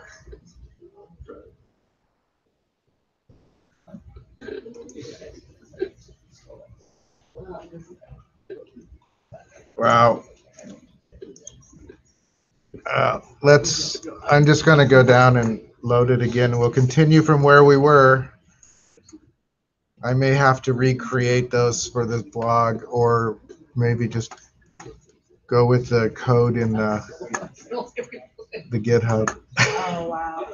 Wow. I'm just going to go down and load it again. We'll continue from where we were. I may have to recreate those for this blog, or maybe just go with the code in the GitHub. Oh, wow.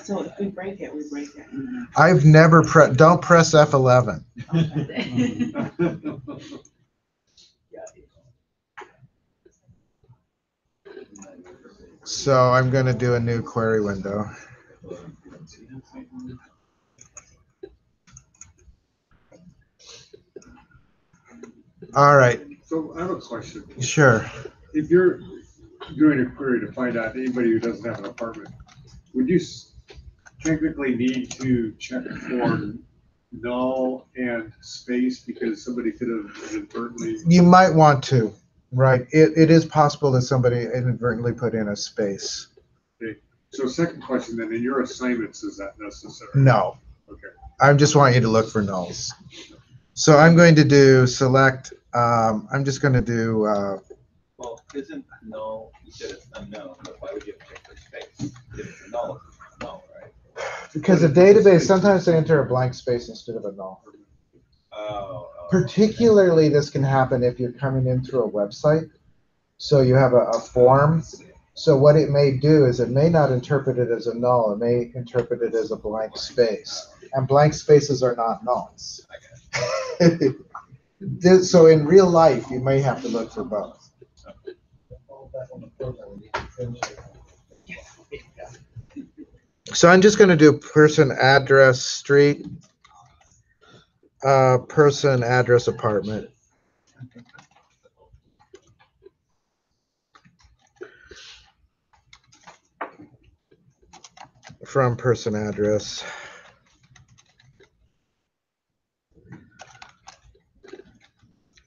So if we break it, we break it. I've never don't press F11. So I'm going to do a new query window. All right. So I have a question. Sure. If you're doing a query to find out anybody who doesn't have an apartment, would you technically need to check for null and space because somebody could have inadvertently? You might want to, right? It is possible that somebody inadvertently put in a space. Okay. So second question then, in your assignments, is that necessary? No. Okay. I just want you to look for nulls. So I'm going to do select, I'm just going to do. Well, isn't null, you said it's unknown, but why would you have to check for space? If it's null, it's null, right? Because a database, sometimes they enter a blank space instead of a null. Oh. Particularly, this can happen if you're coming in through a website. So you have a form. So what it may do is it may not interpret it as a null. It may interpret it as a blank space. And blank spaces are not nulls. So in real life, you may have to look for both. So I'm just going to do person, address, street, person, address, apartment. From person, address.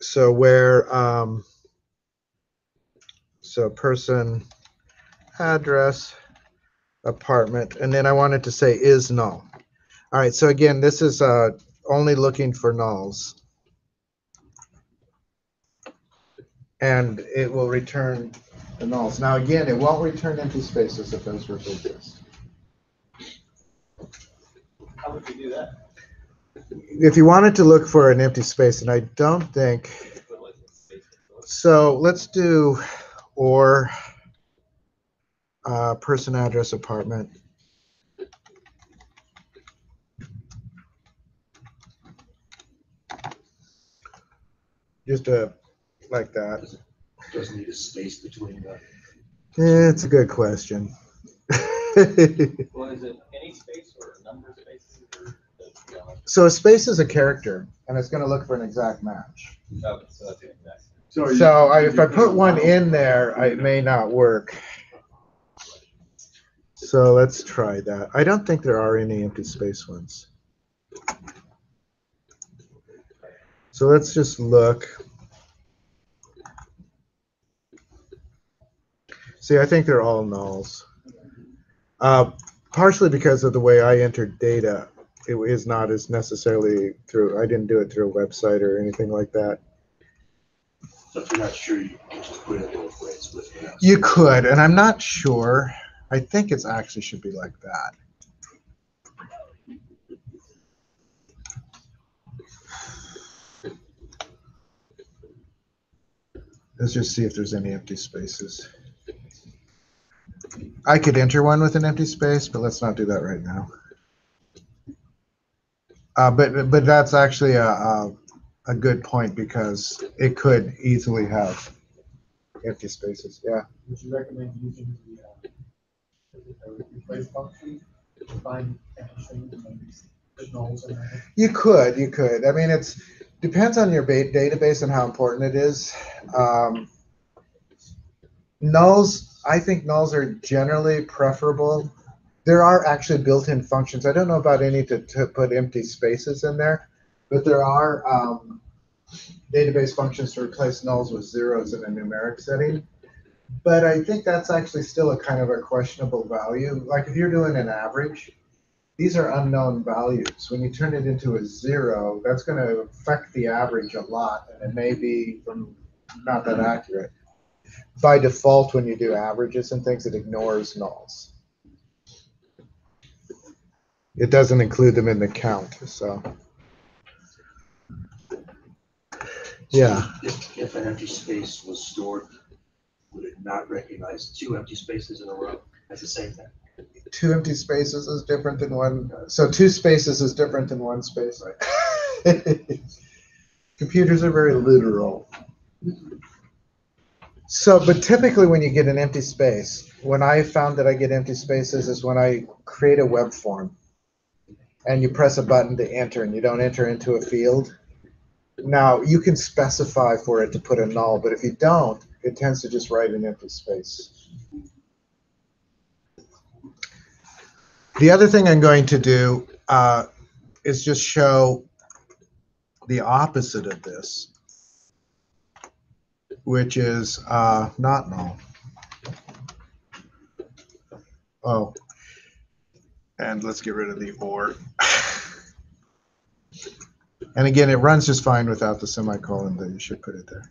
So where, so person, address, apartment, and then I wanted to say is null. All right, so again, this is only looking for nulls. And it will return the nulls. Now again, it won't return empty spaces if those were to exist. How would you do that? If you wanted to look for an empty space, and I don't think, so let's do or person, address, apartment. Just like that. Doesn't need a space between the. Yeah, it's a good question. Well, is it any space or a number of spaces? So a space is a character, and it's going to look for an exact match. Okay, so that's the exact. So if I put one in there, it may not work. So let's try that. I don't think there are any empty space ones. So let's just look. See, I think they're all nulls. Partially because of the way I entered data. It is not as necessarily through, I didn't do it through a website or anything like that. So if you're not sure, you can just put it both ways with it. You could, and I'm not sure. I think it's actually should be like that. Let's just see if there's any empty spaces. I could enter one with an empty space, but let's not do that right now. But that's actually a good point because it could easily have empty spaces. Yeah. Would you recommend using the replace function to find empty strings and then put nulls in there? You could. I mean, it depends on your database and how important it is. Nulls, I think nulls are generally preferable. There are actually built-in functions. I don't know about any to put empty spaces in there, but there are database functions to replace nulls with zeros in a numeric setting. But I think that's actually still a kind of a questionable value. Like if you're doing an average, these are unknown values. When you turn it into a zero, that's going to affect the average a lot, and it may be not that accurate. By default, when you do averages and things, it ignores nulls. It doesn't include them in the count. So, yeah. If an empty space was stored, would it not recognize two empty spaces in a row as the same thing? Two empty spaces is different than one. So two spaces is different than one space. Computers are very literal. So, but typically when you get an empty space, when I found that I get empty spaces is when I create a web form and you press a button to enter and you don't enter into a field. Now, you can specify for it to put a null, but if you don't, it tends to just write an empty space. The other thing I'm going to do is just show the opposite of this, which is not null. Oh, and let's get rid of the or. And again, it runs just fine without the semicolon, but you should put it there.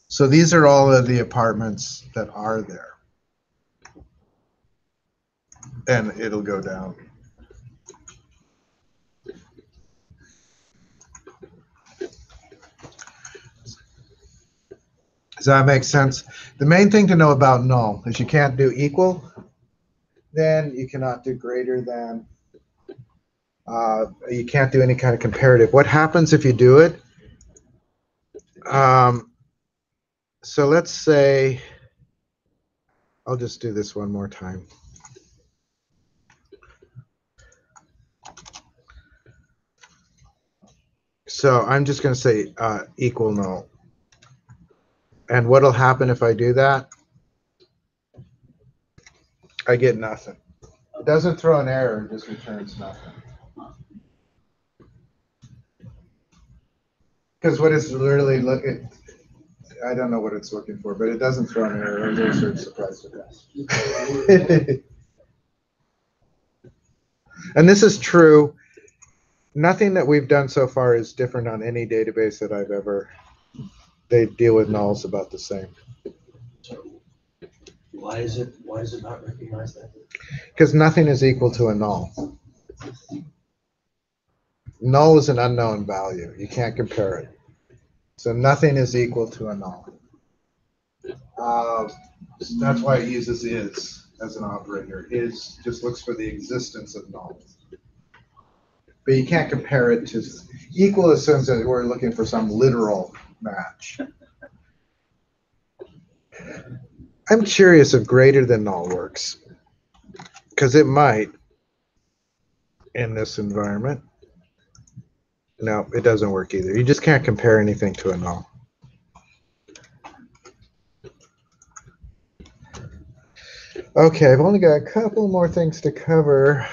So these are all of the apartments that are there. And it'll go down. Does that make sense? The main thing to know about null is you can't do equal, then you cannot do greater than, you can't do any kind of comparative. What happens if you do it? So let's say, I'll just do this one more time. So I'm just going to say equal null. And what will happen if I do that? I get nothing. It doesn't throw an error, it just returns nothing. Because what it's literally looking, I don't know what it's looking for, but it doesn't throw an error. I'm very sort of surprised with that. And this is true. Nothing that we've done so far is different on any database that I've ever. They deal with nulls about the same. So Why does it not recognize that? Because nothing is equal to a null. Null is an unknown value. You can't compare it. So nothing is equal to a null. That's why it uses is as an operator. Is just looks for the existence of nulls. But you can't compare it to equal assumes that we're looking for some literal match. I'm curious if greater than null works. Because it might in this environment. No, it doesn't work either. You just can't compare anything to a null. Okay, I've only got a couple more things to cover.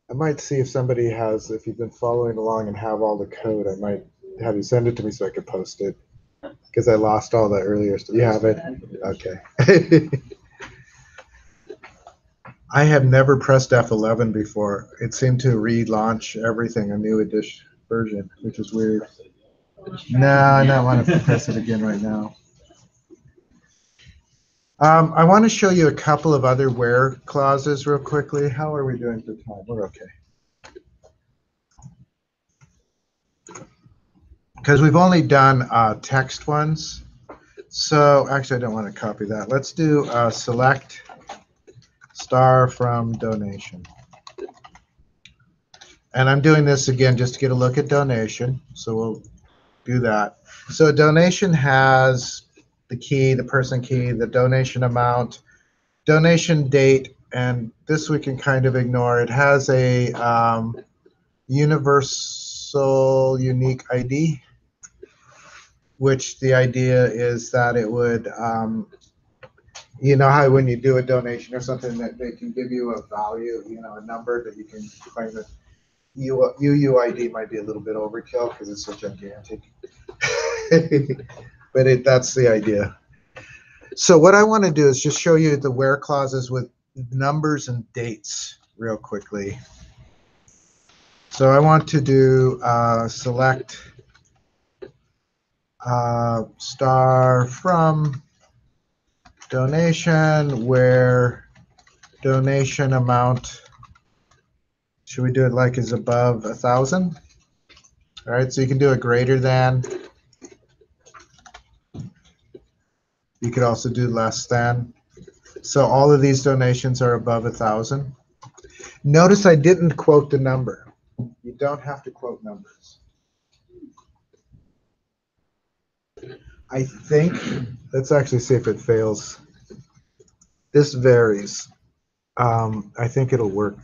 I might see if somebody has, if you've been following along and have all the code, I might have you send it to me so I could post it. Because I lost all the earlier stuff. You have it? Okay. I have never pressed F11 before. It seemed to relaunch everything, a new edition version, which is weird. No, I don't want to press it again right now. I want to show you a couple of other where clauses real quickly. How are we doing for time? We're okay. Because we've only done text ones. So actually, I don't want to copy that. Let's do select star from donation. And I'm doing this again just to get a look at donation. So we'll do that. So donation has the key, the person key, the donation amount, donation date, and this we can kind of ignore. It has a universal unique ID, which the idea is that it would, you know how when you do a donation or something that they can give you a value, you know, a number that you can claim it. UUID might be a little bit overkill because it's so gigantic. But that's the idea. So what I want to do is just show you the where clauses with numbers and dates real quickly. So I want to do select star from donation where donation amount, should we do it like is above 1,000? All right, so you can do it greater than. You could also do less than. So all of these donations are above 1,000. Notice I didn't quote the number. You don't have to quote numbers. I think, let's actually see if it fails. This varies. I think it'll work.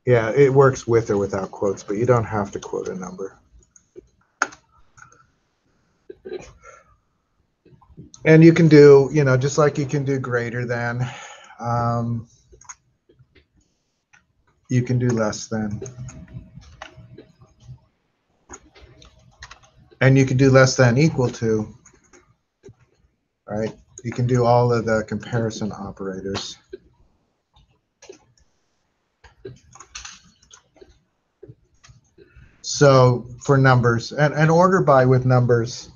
Yeah, it works with or without quotes, but you don't have to quote a number. And you can do, you know, just like you can do greater than, you can do less than. And you can do less than equal to, right? You can do all of the comparison operators. So for numbers, and order by with numbers,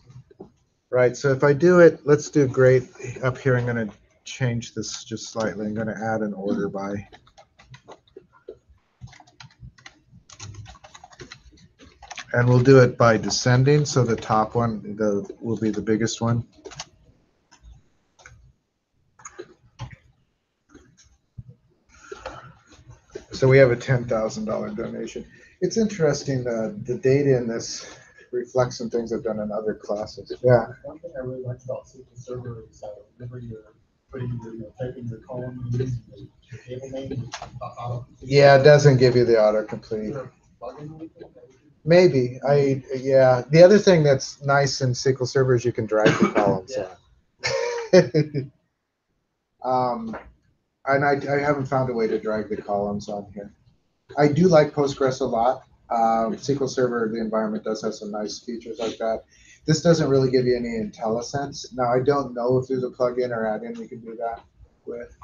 right? So if I do it, let's do great up here. I'm going to change this just slightly. I'm going to add an order by. And we'll do it by descending, so the top one will be the biggest one. So we have a $10,000 donation. It's interesting, the data in this reflects some things I've done in other classes. Yeah. One thing I really liked about SQL Server is whenever you're putting your, typing your column, you're using the table name. Yeah, it doesn't give you the autocomplete. Maybe. Yeah. The other thing that's nice in SQL Server is you can drag the columns on. And I haven't found a way to drag the columns on here. I do like Postgres a lot. SQL Server, the environment does have some nice features like that. This doesn't really give you any IntelliSense. Now, I don't know if there's a plugin or add-in you can do that with.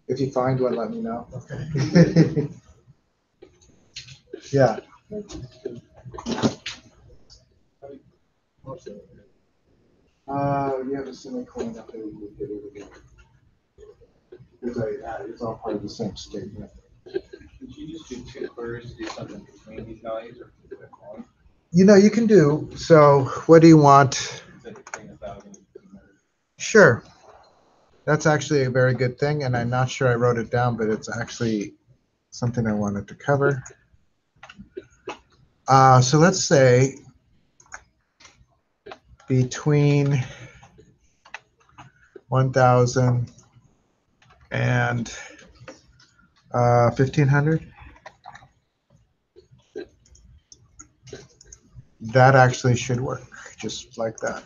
If you find one, let me know. Okay. Yeah. You have a semicolon up there, you get it again. Because it's all part of the same statement. Could you just do 2 queries to do something between these values or keep it one? You know, you can do, so what do you want? Instead of between 1,000 and 1,500. Sure. That's actually a very good thing, and I'm not sure I wrote it down, but it's actually something I wanted to cover. So let's say between 1,000 and 1,500. That actually should work, just like that.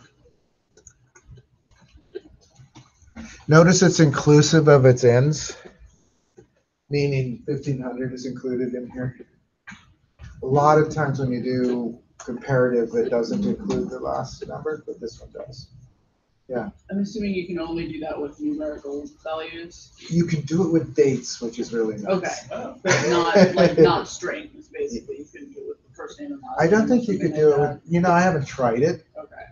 Notice it's inclusive of its ends, meaning 1,500 is included in here. A lot of times when you do comparative, it doesn't include the last number, but this one does. Yeah. I'm assuming you can only do that with numerical values. You can do it with dates, which is really nice. Okay, but not like not strings. Basically, you couldn't do it with the first name and last I don't name or think you could something do like it with, you know, I haven't tried it. that. Okay.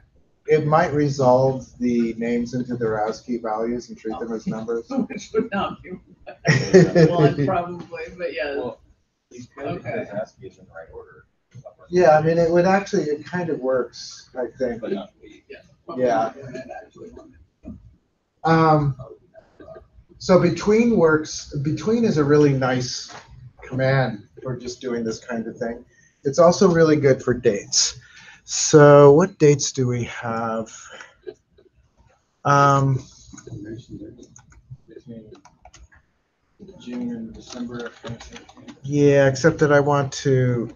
It might resolve the names into their ASCII values and treat them as numbers. Which would not be one probably, but yeah. Well, these could Okay. because ASCII is in the right order. Yeah, I mean, it would actually, it kind of works, I think. But not we. Yeah. Actually wanted. So between works, between is a really nice command for just doing this kind of thing. It's also really good for dates. So what dates do we have? Between June and December of 2016. Yeah, except that I want to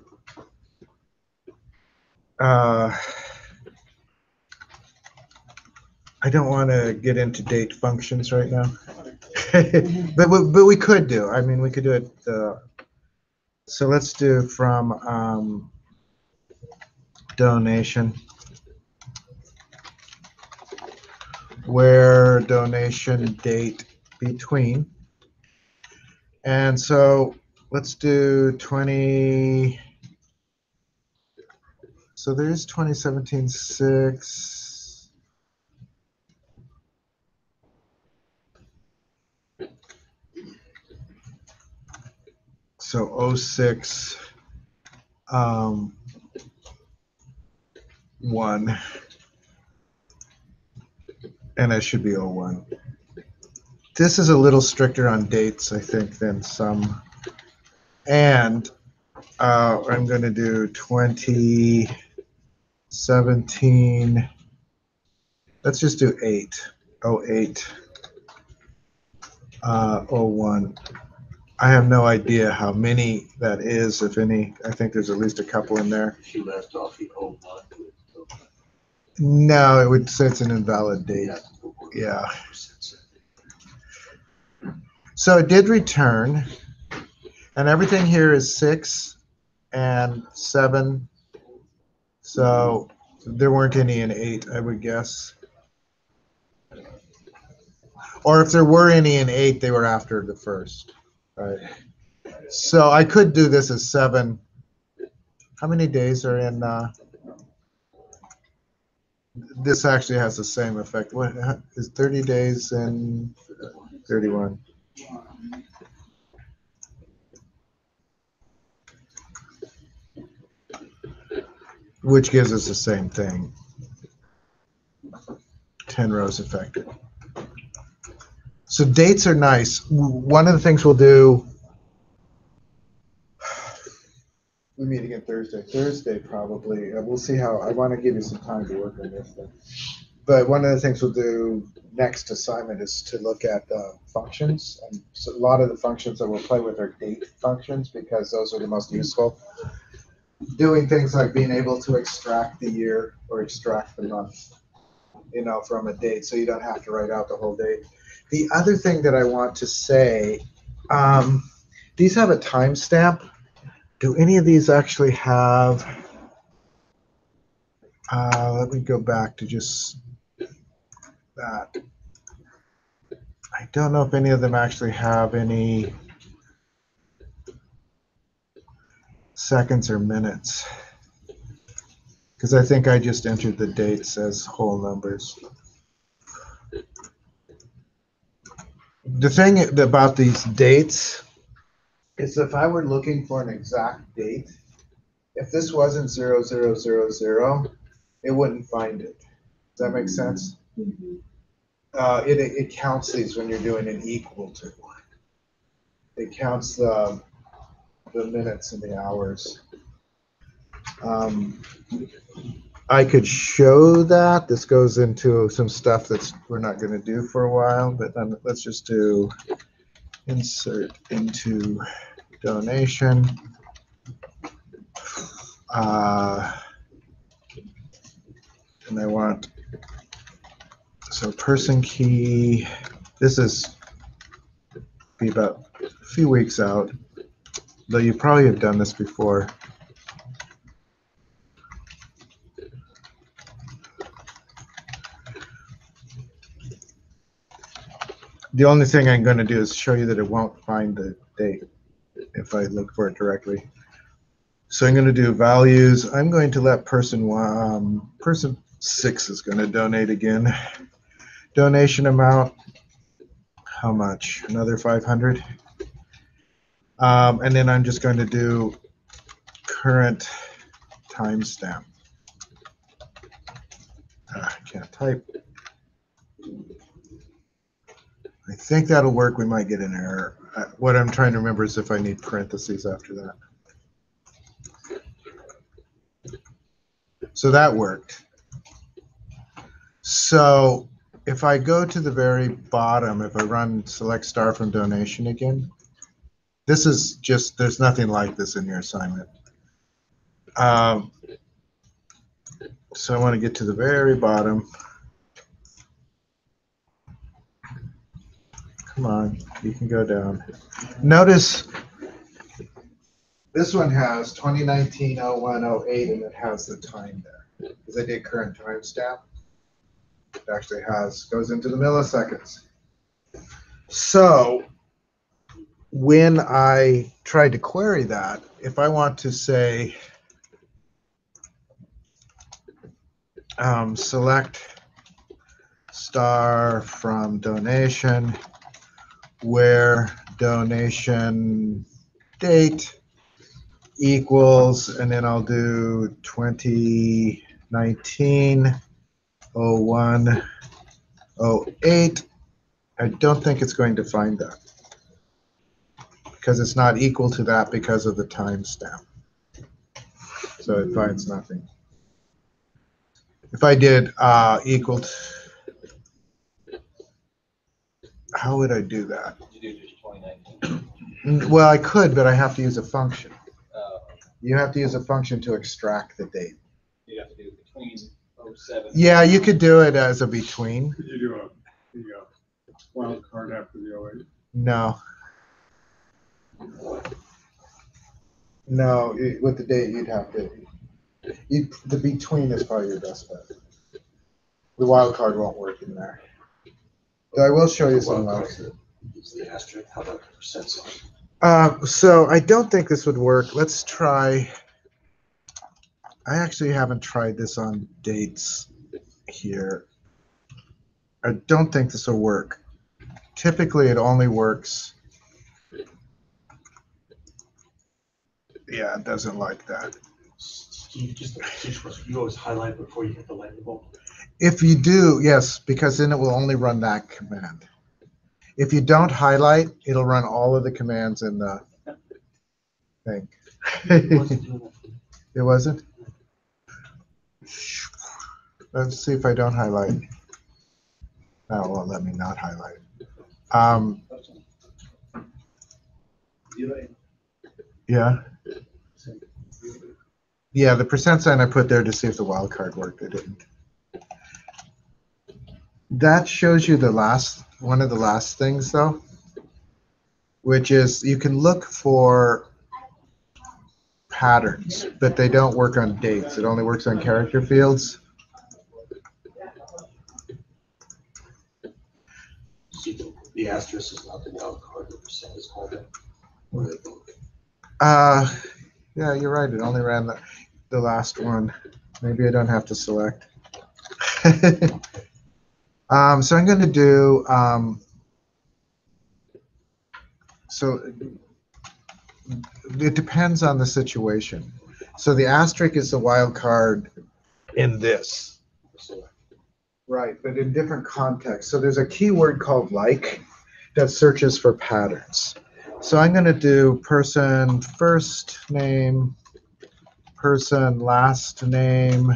I don't want to get into date functions right now. but we could do. I mean, we could do it. So let's do from donation, where donation date between. And so let's do 20. So there's 2017-6. So 06, 1, and it should be 01. This is a little stricter on dates, I think, than some. And I'm going to do 2017. Let's just do 8, 08, 01. I have no idea how many that is, if any. I think there's at least a couple in there. She left off the 01. No, it would say it's an invalid date. Yeah. So it did return, and everything here is 6 and 7. So there weren't any in 8, I would guess. Or if there were any in 8, they were after the first. Right. So I could do this as 7. How many days are in? This actually has the same effect. What is 30 days and 31? Which gives us the same thing. 10 rows affected. So dates are nice. One of the things we'll do, we meet again Thursday. Thursday probably. We'll see how, I want to give you some time to work on this thing. But one of the things we'll do next assignment is to look at functions. And so a lot of the functions that we'll play with are date functions because those are the most useful. Doing things like being able to extract the year or extract the month, you know, from a date, so you don't have to write out the whole date. The other thing that I want to say, these have a timestamp. Do any of these actually have, let me go back to just that. I don't know if any of them actually have any seconds or minutes. because I think I just entered the dates as whole numbers. The thing about these dates is if I were looking for an exact date, if this wasn't 0000, it wouldn't find it. Does that make sense? It counts these when you're doing an equal to one. It counts the minutes and the hours. I could show that. This goes into some stuff that's we're not going to do for a while, but then let's just do insert into donation. And I want, so person key, this is be about a few weeks out, though you probably have done this before. The only thing I'm going to do is show you that it won't find the date if I look for it directly. So I'm going to do values. I'm going to let person 6 is going to donate again. Donation amount, how much? Another 500. And then I'm just going to do current timestamp. I can't type. I think that'll work. We might get an error. What I'm trying to remember is if I need parentheses after that. So that worked. So if I go to the very bottom, if I run select star from donation again, this is just, there's nothing like this in your assignment. So I want to get to the very bottom. Come on, you can go down. Notice this one has 2019-01-08 and it has the time there. Because I did current timestamp. It actually goes into the milliseconds. So when I tried to query that, if I want to say select star from donation, where donation date equals, and then I'll do 2019-01-08. I don't think it's going to find that because it's not equal to that because of the timestamp. So it finds nothing. If I did equal to, how would I do that? Did you do just 2019? Well, I could, but I have to use a function. You have to use a function to extract the date. You have to do between 07. Yeah, you could do it as a between. Could you do the wild card after the 08? No. No, with the date you'd have to. The between is probably your best bet. The wild card won't work in there. I will show you some else. Use the asterisk. How about the percent sign? So I don't think this would work. Let's try. I actually haven't tried this on dates here. I don't think this will work. Typically, it only works. Yeah, it doesn't like that. Steve, just you always highlight before you hit the lightning bolt. If you do, yes, because then it will only run that command. If you don't highlight, it'll run all of the commands in the thing. It wasn't? Let's see if I don't highlight. No, it won't let me not highlight. Yeah. Yeah, the percent sign I put there to see if the wildcard worked. It didn't. That shows you the last, one of the last things though, which is you can look for patterns, but they don't work on dates. It only works on character fields. See, the asterisk is not the wild card, the percent is called it. Yeah, you're right. It only ran the last one. Maybe I don't have to select. So I'm going to do, so it depends on the situation. So the asterisk is the wild card in this. Right, but in different contexts. So there's a keyword called like that searches for patterns. So I'm going to do person first name, person last name,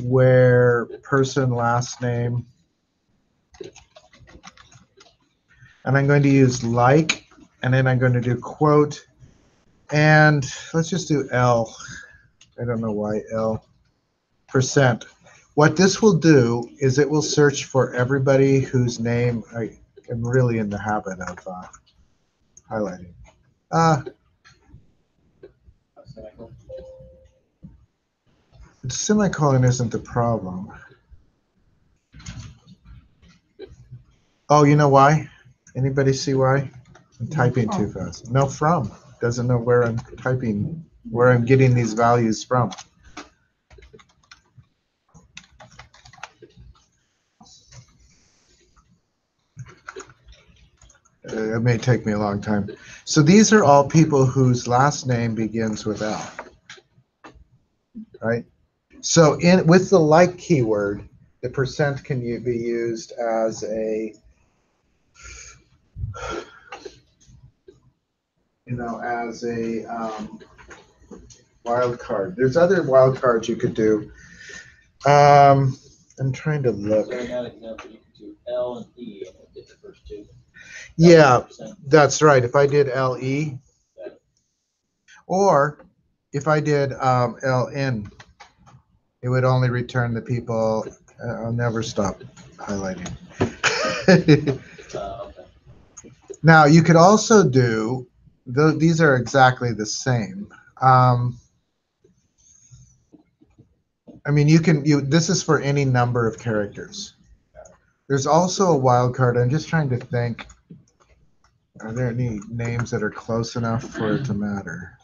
where person last name. And I'm going to use like, and then I'm going to do quote, and let's just do L. I don't know why L. Percent. What this will do is it will search for everybody whose name I am really in the habit of highlighting. Semicolon isn't the problem. Oh, you know why? Anybody see why? I'm typing too fast. No, from. Doesn't know where I'm typing, where I'm getting these values from. It may take me a long time. So these are all people whose last name begins with L, right? So with the like keyword, the percent can be used as a, as a wild card. There's other wild cards you could do. I'm trying to look. So in that example, you could do L and E and get the first two. Yeah, that's right. If I did LE, or if I did LN, it would only return the people. I'll never stop highlighting. Okay. Now you could also do, these are exactly the same. I mean, this is for any number of characters. There's also a wild card. I'm just trying to think. Are there any names that are close enough for it to matter?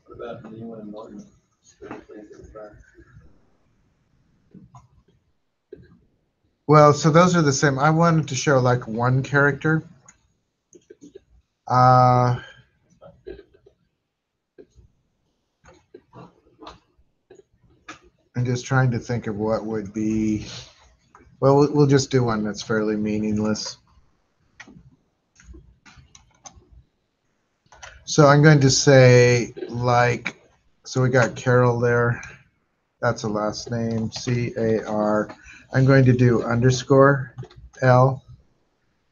What about anyone in Norton? Well, so those are the same. I wanted to show like one character. I'm just trying to think of what would be. Well, we'll just do one that's fairly meaningless. So I'm going to say like, so we got Carol there. That's a last name, C-A-R. I'm going to do underscore L.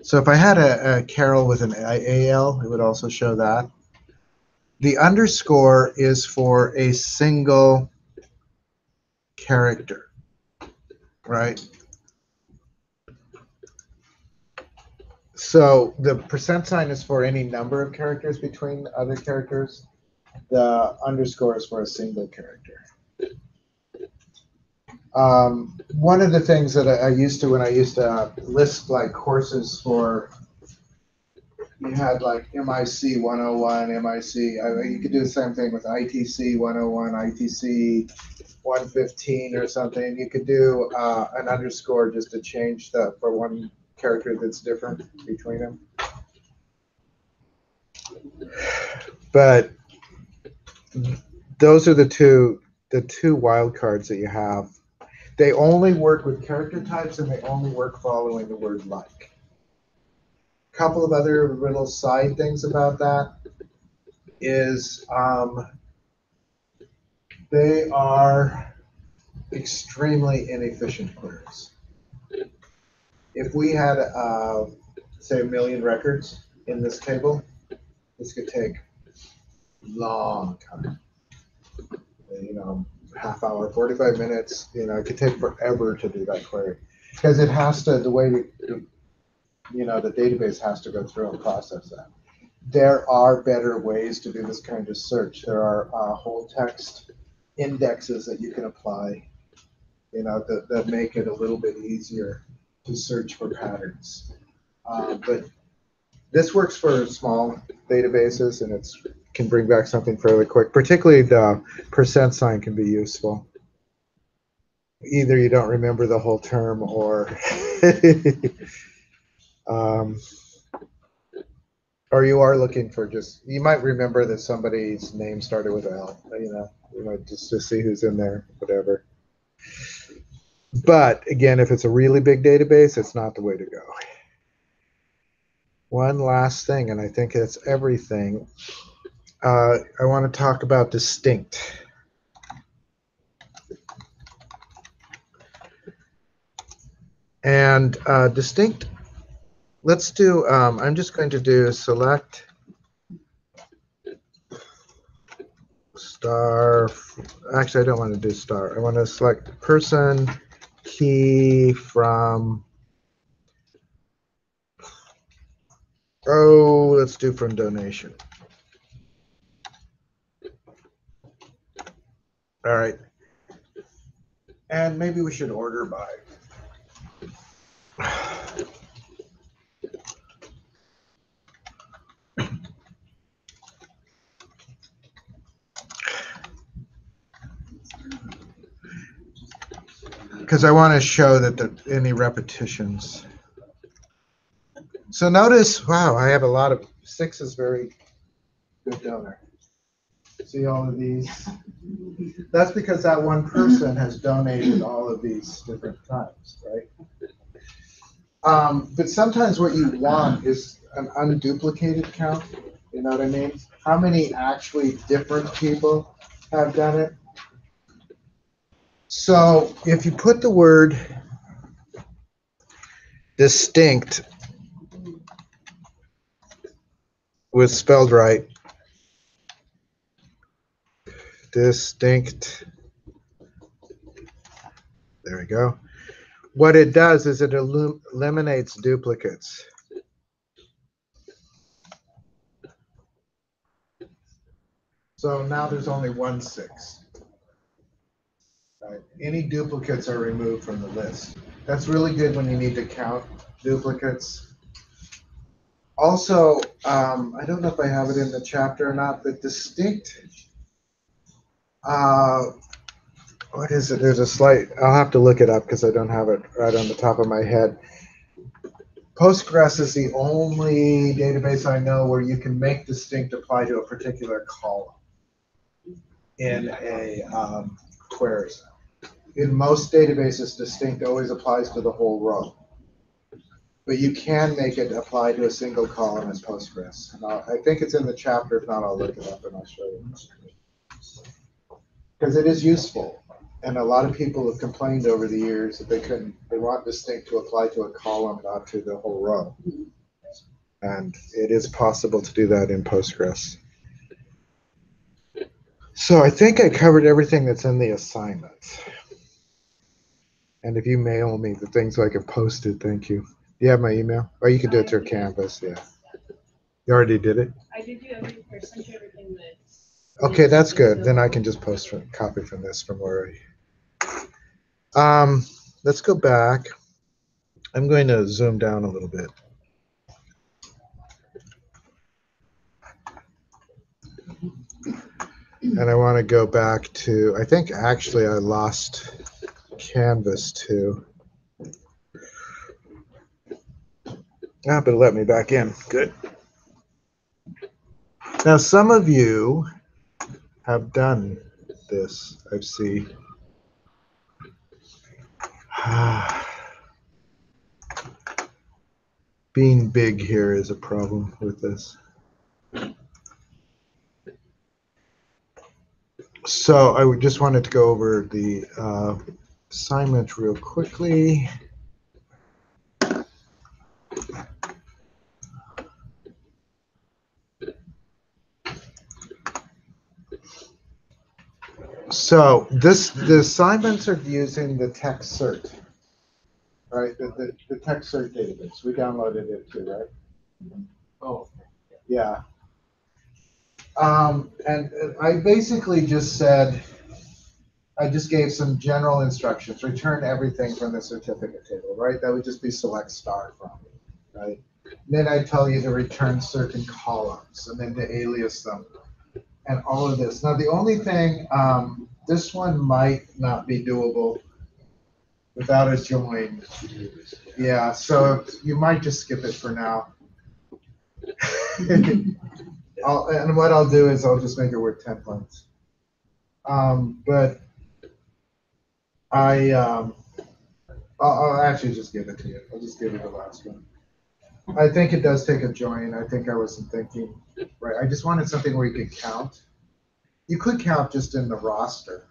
So if I had a Carol with an A-L, it would also show that. The underscore is for a single character, right? So the percent sign is for any number of characters between other characters. The underscore is for a single character. One of the things that I used to, when I used to list like courses for, you had like MIC 101, MIC, you could do the same thing with ITC 101, ITC 115 or something. You could do an underscore just to change for one character that's different between them. But those are the two wild cards that you have. They only work with character types and they only work following the word like. A couple of other little side things about that is they are extremely inefficient queries. If we had, say, 1 million records in this table, this could take a long time. Half hour, 45 minutes, it could take forever to do that query. Because it has to, the way, the database has to go through and process that. there are better ways to do this kind of search. There are whole text indexes that you can apply, that make it a little bit easier to search for patterns. But this works for small databases, and it can bring back something fairly quick. Particularly the percent sign can be useful. Either you don't remember the whole term, or or you are looking for you might remember that somebody's name started with L. You might just to see who's in there, whatever. But again, if it's a really big database, it's not the way to go. One last thing, and I think that's everything. I want to talk about distinct. And distinct, let's do, I'm just going to do select star. Actually, I don't want to do star. I want to select person key from, let's do from donation. All right. And maybe we should order by. Because I want to show that any repetitions. So notice, wow, I have a lot of 6 is very good donor. See all of these? That's because that one person has donated all of these different times, right? But sometimes what you want is an unduplicated count. You know what I mean? How many actually different people have done it? So if you put the word distinct with spelled right, distinct, there we go. What it does is it eliminates duplicates. So now there's only 1 6. Right? Any duplicates are removed from the list. That's really good when you need to count duplicates. Also, I don't know if I have it in the chapter or not, but distinct, what is it? There's a slight, I'll have to look it up because I don't have it right on the top of my head. Postgres is the only database I know where you can make distinct apply to a particular column in a query. In most databases, distinct always applies to the whole row. But you can make it apply to a single column in Postgres. And I think it's in the chapter. If not, I'll look it up and I'll show you. Because it is useful. And a lot of people have complained over the years that they want distinct to apply to a column, not to the whole row. And it is possible to do that in Postgres. So I think I covered everything that's in the assignments. And if you mail me the things I can post it, thank you. Do you have my email? Or you can do it through Canvas, yeah. You already did it? I did do everything, I sent you everything that. Okay, that's good. Then I can just copy from this from where let's go back. I'm going to zoom down a little bit. And I want to go back to, I think actually I lost Canvas too. But it let me back in. Good. Now some of you have done this, I see. Being big here is a problem with this. So I just wanted to go over the assignment real quickly. So the assignments are using the text cert, right? The text cert database. We downloaded it too, right? Oh. Yeah. And I basically just said, I just gave some general instructions. Return everything from the certificate table, right? That would just be select star from, right? Then I tell you to return certain columns and then to alias them and all of this. Now, the only thing, this one might not be doable without a join. Yeah, so you might just skip it for now. And what I'll do is I'll just make it worth 10 points. But I'll actually just give it to you. I'll just give you the last one. I think it does take a join. I think I wasn't thinking, right? I just wanted something where you could count. You could count just in the roster.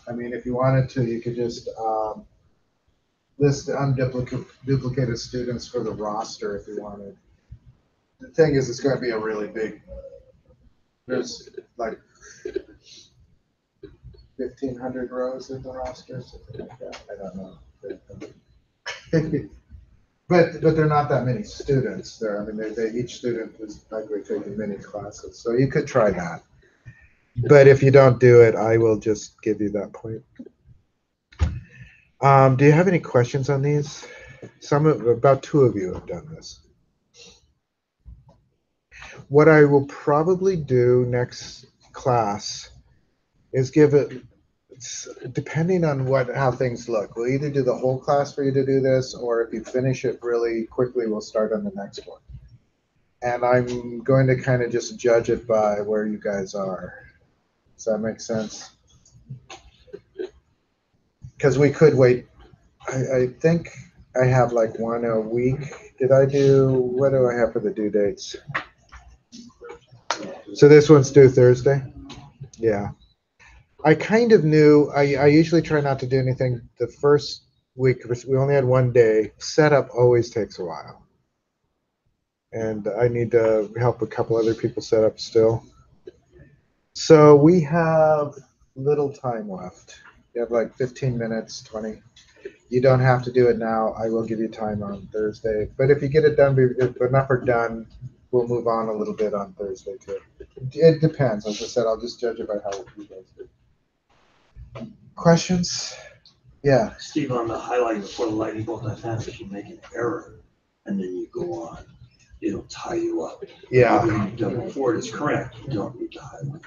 I mean, if you wanted to, you could just list the unduplicated students for the roster if you wanted. The thing is, it's going to be a really big, there's like 1,500 rows in the roster, something like that. I don't know. But they're not that many students there. I mean, each student is likely taking many classes, so you could try that. But if you don't do it, I will just give you that point. Do you have any questions on these? About 2 of you have done this. What I will probably do next class is give it, depending on how things look, we'll either do the whole class for you to do this, or if you finish it really quickly, we'll start on the next one. And I'm going to kind of just judge it by where you guys are. Does that make sense? Because we could wait. I think I have like one a week. What do I have for the due dates? So this one's due Thursday? Yeah. I kind of knew, I usually try not to do anything the first week. We only had one day. Setup always takes a while. And I need to help a couple other people set up still. So we have little time left. You have like 15 minutes, 20. You don't have to do it now. I will give you time on Thursday. But if you get it done, if enough are done, we'll move on a little bit on Thursday too. It depends. As I said, I'll just judge it by how you guys do. Questions? Yeah. Steve, on the highlighting before the lightning bolt, I found if you make an error and then you go on, it'll tie you up. Yeah. Everything you've done before is correct. You don't need to highlight.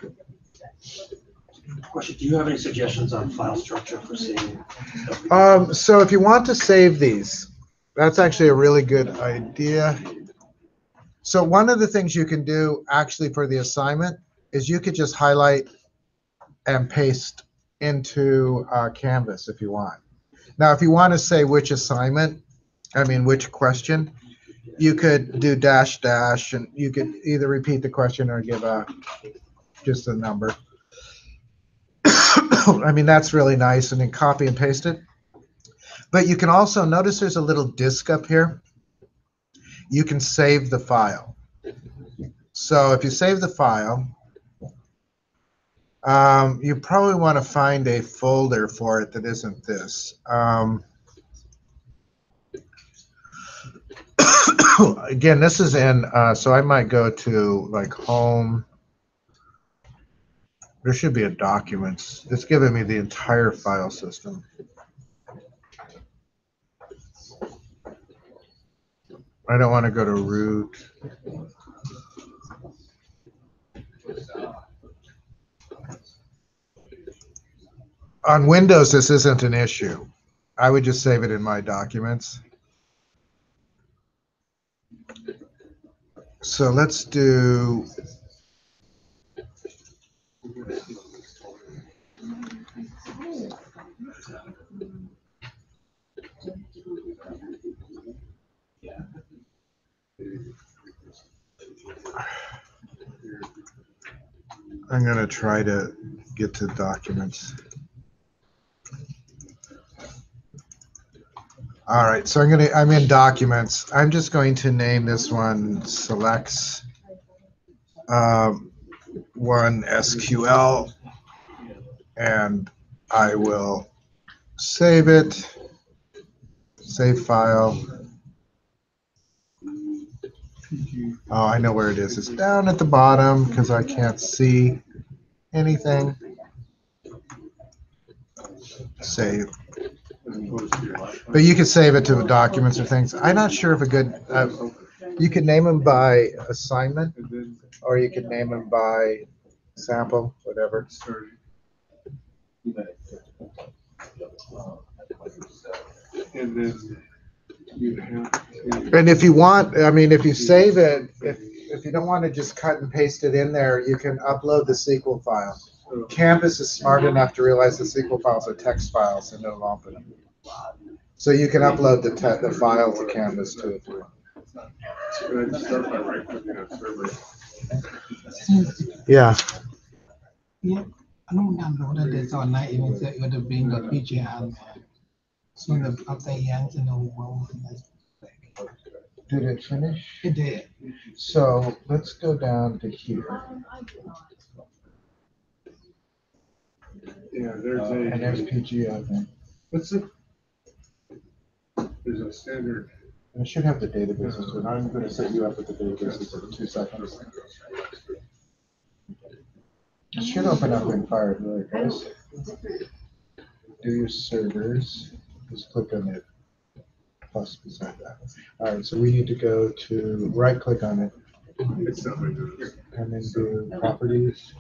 Question, do you have any suggestions on file structure for saving stuff? So if you want to save these, that's actually a really good idea. So one of the things you can do actually for the assignment is you could just highlight and paste into Canvas if you want. Now, if you want to say which which question, you could do dash dash, and you could either repeat the question or give just a number. I mean, that's really nice, and then copy and paste it. But you can also notice there's a little disk up here. You can save the file. So if you save the file, you probably want to find a folder for it that isn't this. Again, this is in, so I might go to like home. There should be a documents. It's giving me the entire file system. I don't want to go to root. On Windows, this isn't an issue. I would just save it in my documents. So let's do. I'm going to try to get to documents. All right, so I'm in documents. I'm just going to name this one selects one SQL, and I will save it, save file. Oh, I know where it is. It's down at the bottom because I can't see anything. Save. But you can save it to the documents or things. I'm not sure if a good, you could name them by assignment or you could name them by sample, whatever. And then you have to. And if you want, I mean, if you save it, if you don't want to just cut and paste it in there, you can upload the SQL file. Canvas is smart enough to realize the SQL files are text files and it'll open them. So you can upload the file to Canvas too if you want. So I start by right clicking on server. Yeah. Yeah, I don't download this online, even though it would bring the picture on there. So the after ends in the world. Did it finish? It did. So let's go down to here. Yeah, there's And there's PG, I think. What's it? There's a standard. I should have the databases, but I'm going to set you up with the databases in 2 seconds. It should open up in Firebird. Do your servers. Just click on it. Plus beside that. All right, so we need to go to right click on it. It's not like this. And then do properties.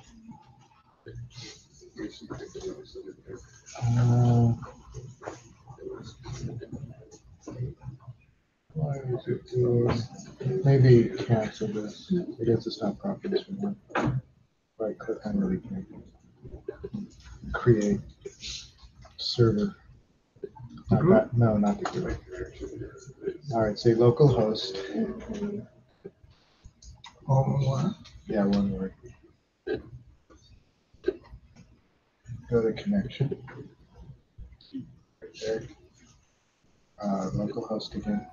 Why is it doing? Maybe cancel this. I guess it's not properties for one. Right click on it again. Create server. No, not the group. All right, say localhost. One. Yeah, one word. Go to connection. Right there. Localhost again.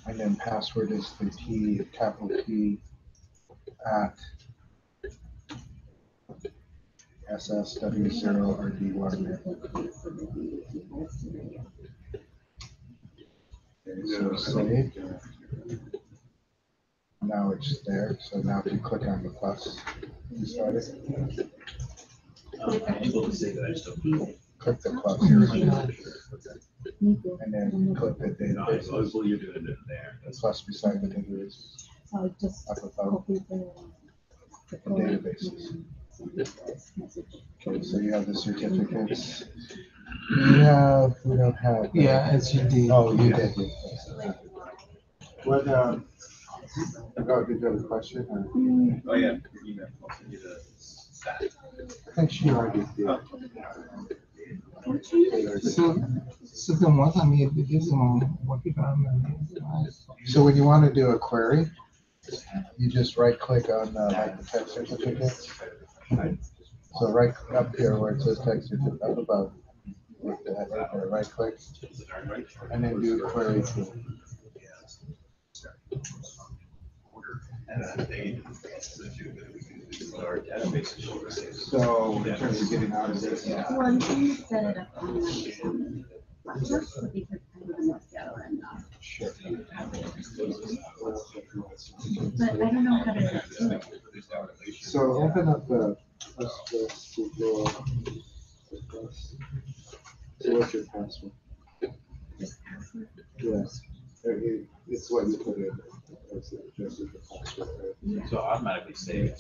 And then password is the T, capital T, at SSW0RD1. So save. Now it's there. So now if you click on the plus, you start it. Click the plus and then click the database. The plus beside the database. Up above. The databases. Okay, so you have the certificates. We don't have. Yeah, it's you did. Oh, you did. What, oh, did you have a question? Or? Oh, yeah. Your email. I'll send you the stat. I think she already did. So then what I need to do some working on. So when you want to do a query, you just right click on like the text certificates. So right up here where it says text certificate up above, with that right there, right click, and then do query tool. So in terms of getting out of this, Well, I'm trying to set it up on laptop because I live in North Carolina. sure. But I don't know how to do it. So open up the so what's your password? This password. Yes. It's what you put in. That's it, just the password, right? So automatically save.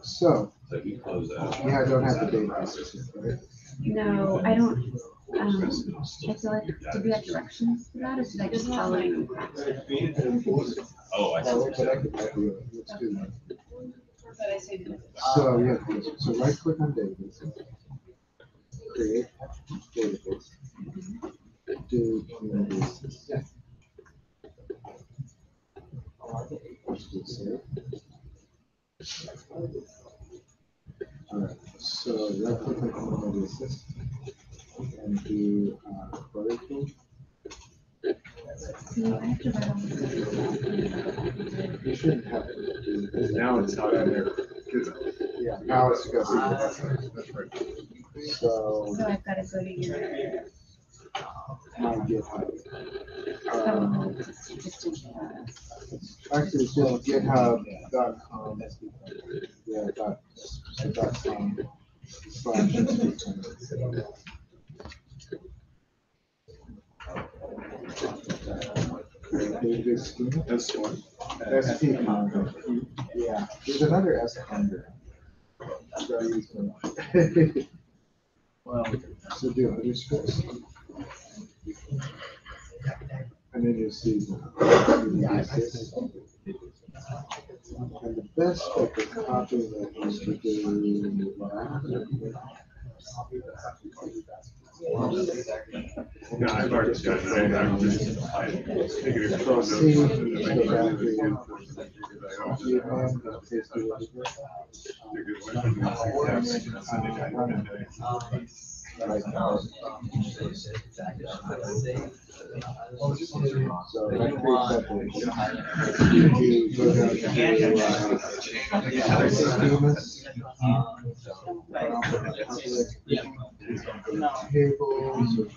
So, So you close out. yeah, I don't have the databases, right? No, I don't, I feel like, did we have directions for that, or should I just follow you? Oh, I Well, see. but I could help you. Let's do that. But I say no. So, yeah, so right click on database. Create database. Do communities. Alright, so right click on communities and do query tool. So I have to write all this. You shouldn't have to do this. Now it's not in there. Yeah, now it's got. That's right. So. So I've got to go to your, My GitHub. Just in case. Actually, it's just github.com. Yeah, .com. Database schema. That's one. SP content. Yeah, there's another S under. So I use one. So do underscores. And then you'll see. And the best way to copy that is to do. Yeah, I've already got it. I'm just taking it So from C, notes. go back to right now. So that creates that page. You go down to schemas. Tables.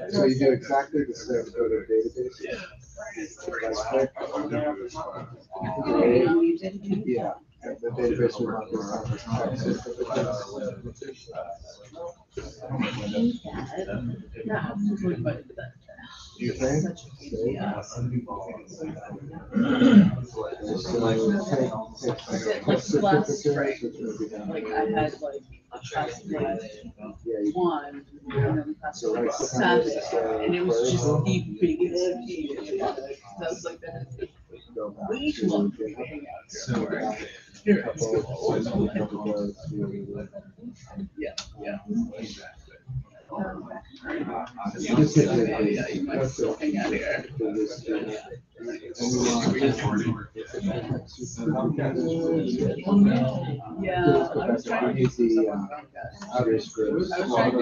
So you do exactly the same. Go to database. Yeah, and the database will not be Like I had like class one, and then class 7, and it was just the biggest meeting. That's like that. Way too long for me to hang out here. Yeah, yeah. Yeah, I was trying to use the outer scripts. I was trying to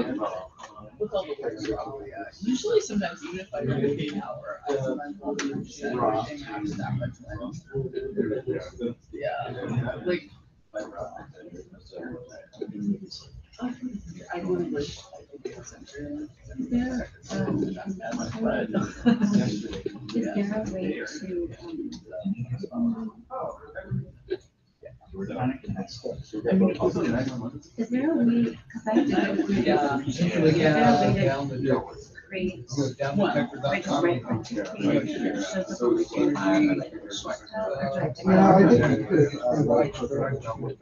with all the words. Usually, sometimes even if I don't get an hour, I sometimes will understand everything after that much time. Yeah, like. I would wish I could get something. Is there, is there a way to, is there a way, because I do, Yeah. is there a way to create, like a reference page that shows up on the toolbar, or like a shortcut, or do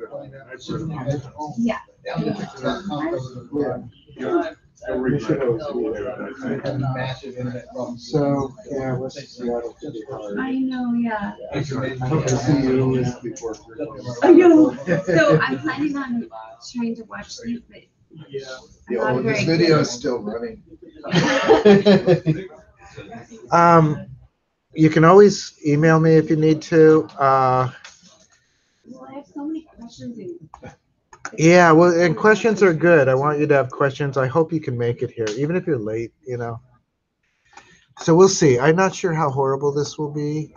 I have to Yeah, I go? did put Yeah. You should always do that. So, yeah, what's Seattle could be hard. I know, yeah. I hope to see you before. I know, so I'm planning on trying to watch these, but I'm not This very video good. is still running. You can always email me if you need to. Well, I have so many questions and. Yeah, well, and questions are good. I want you to have questions. I hope you can make it here, even if you're late, you know. So we'll see. I'm not sure how horrible this will be.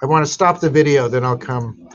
I want to stop the video, then I'll come.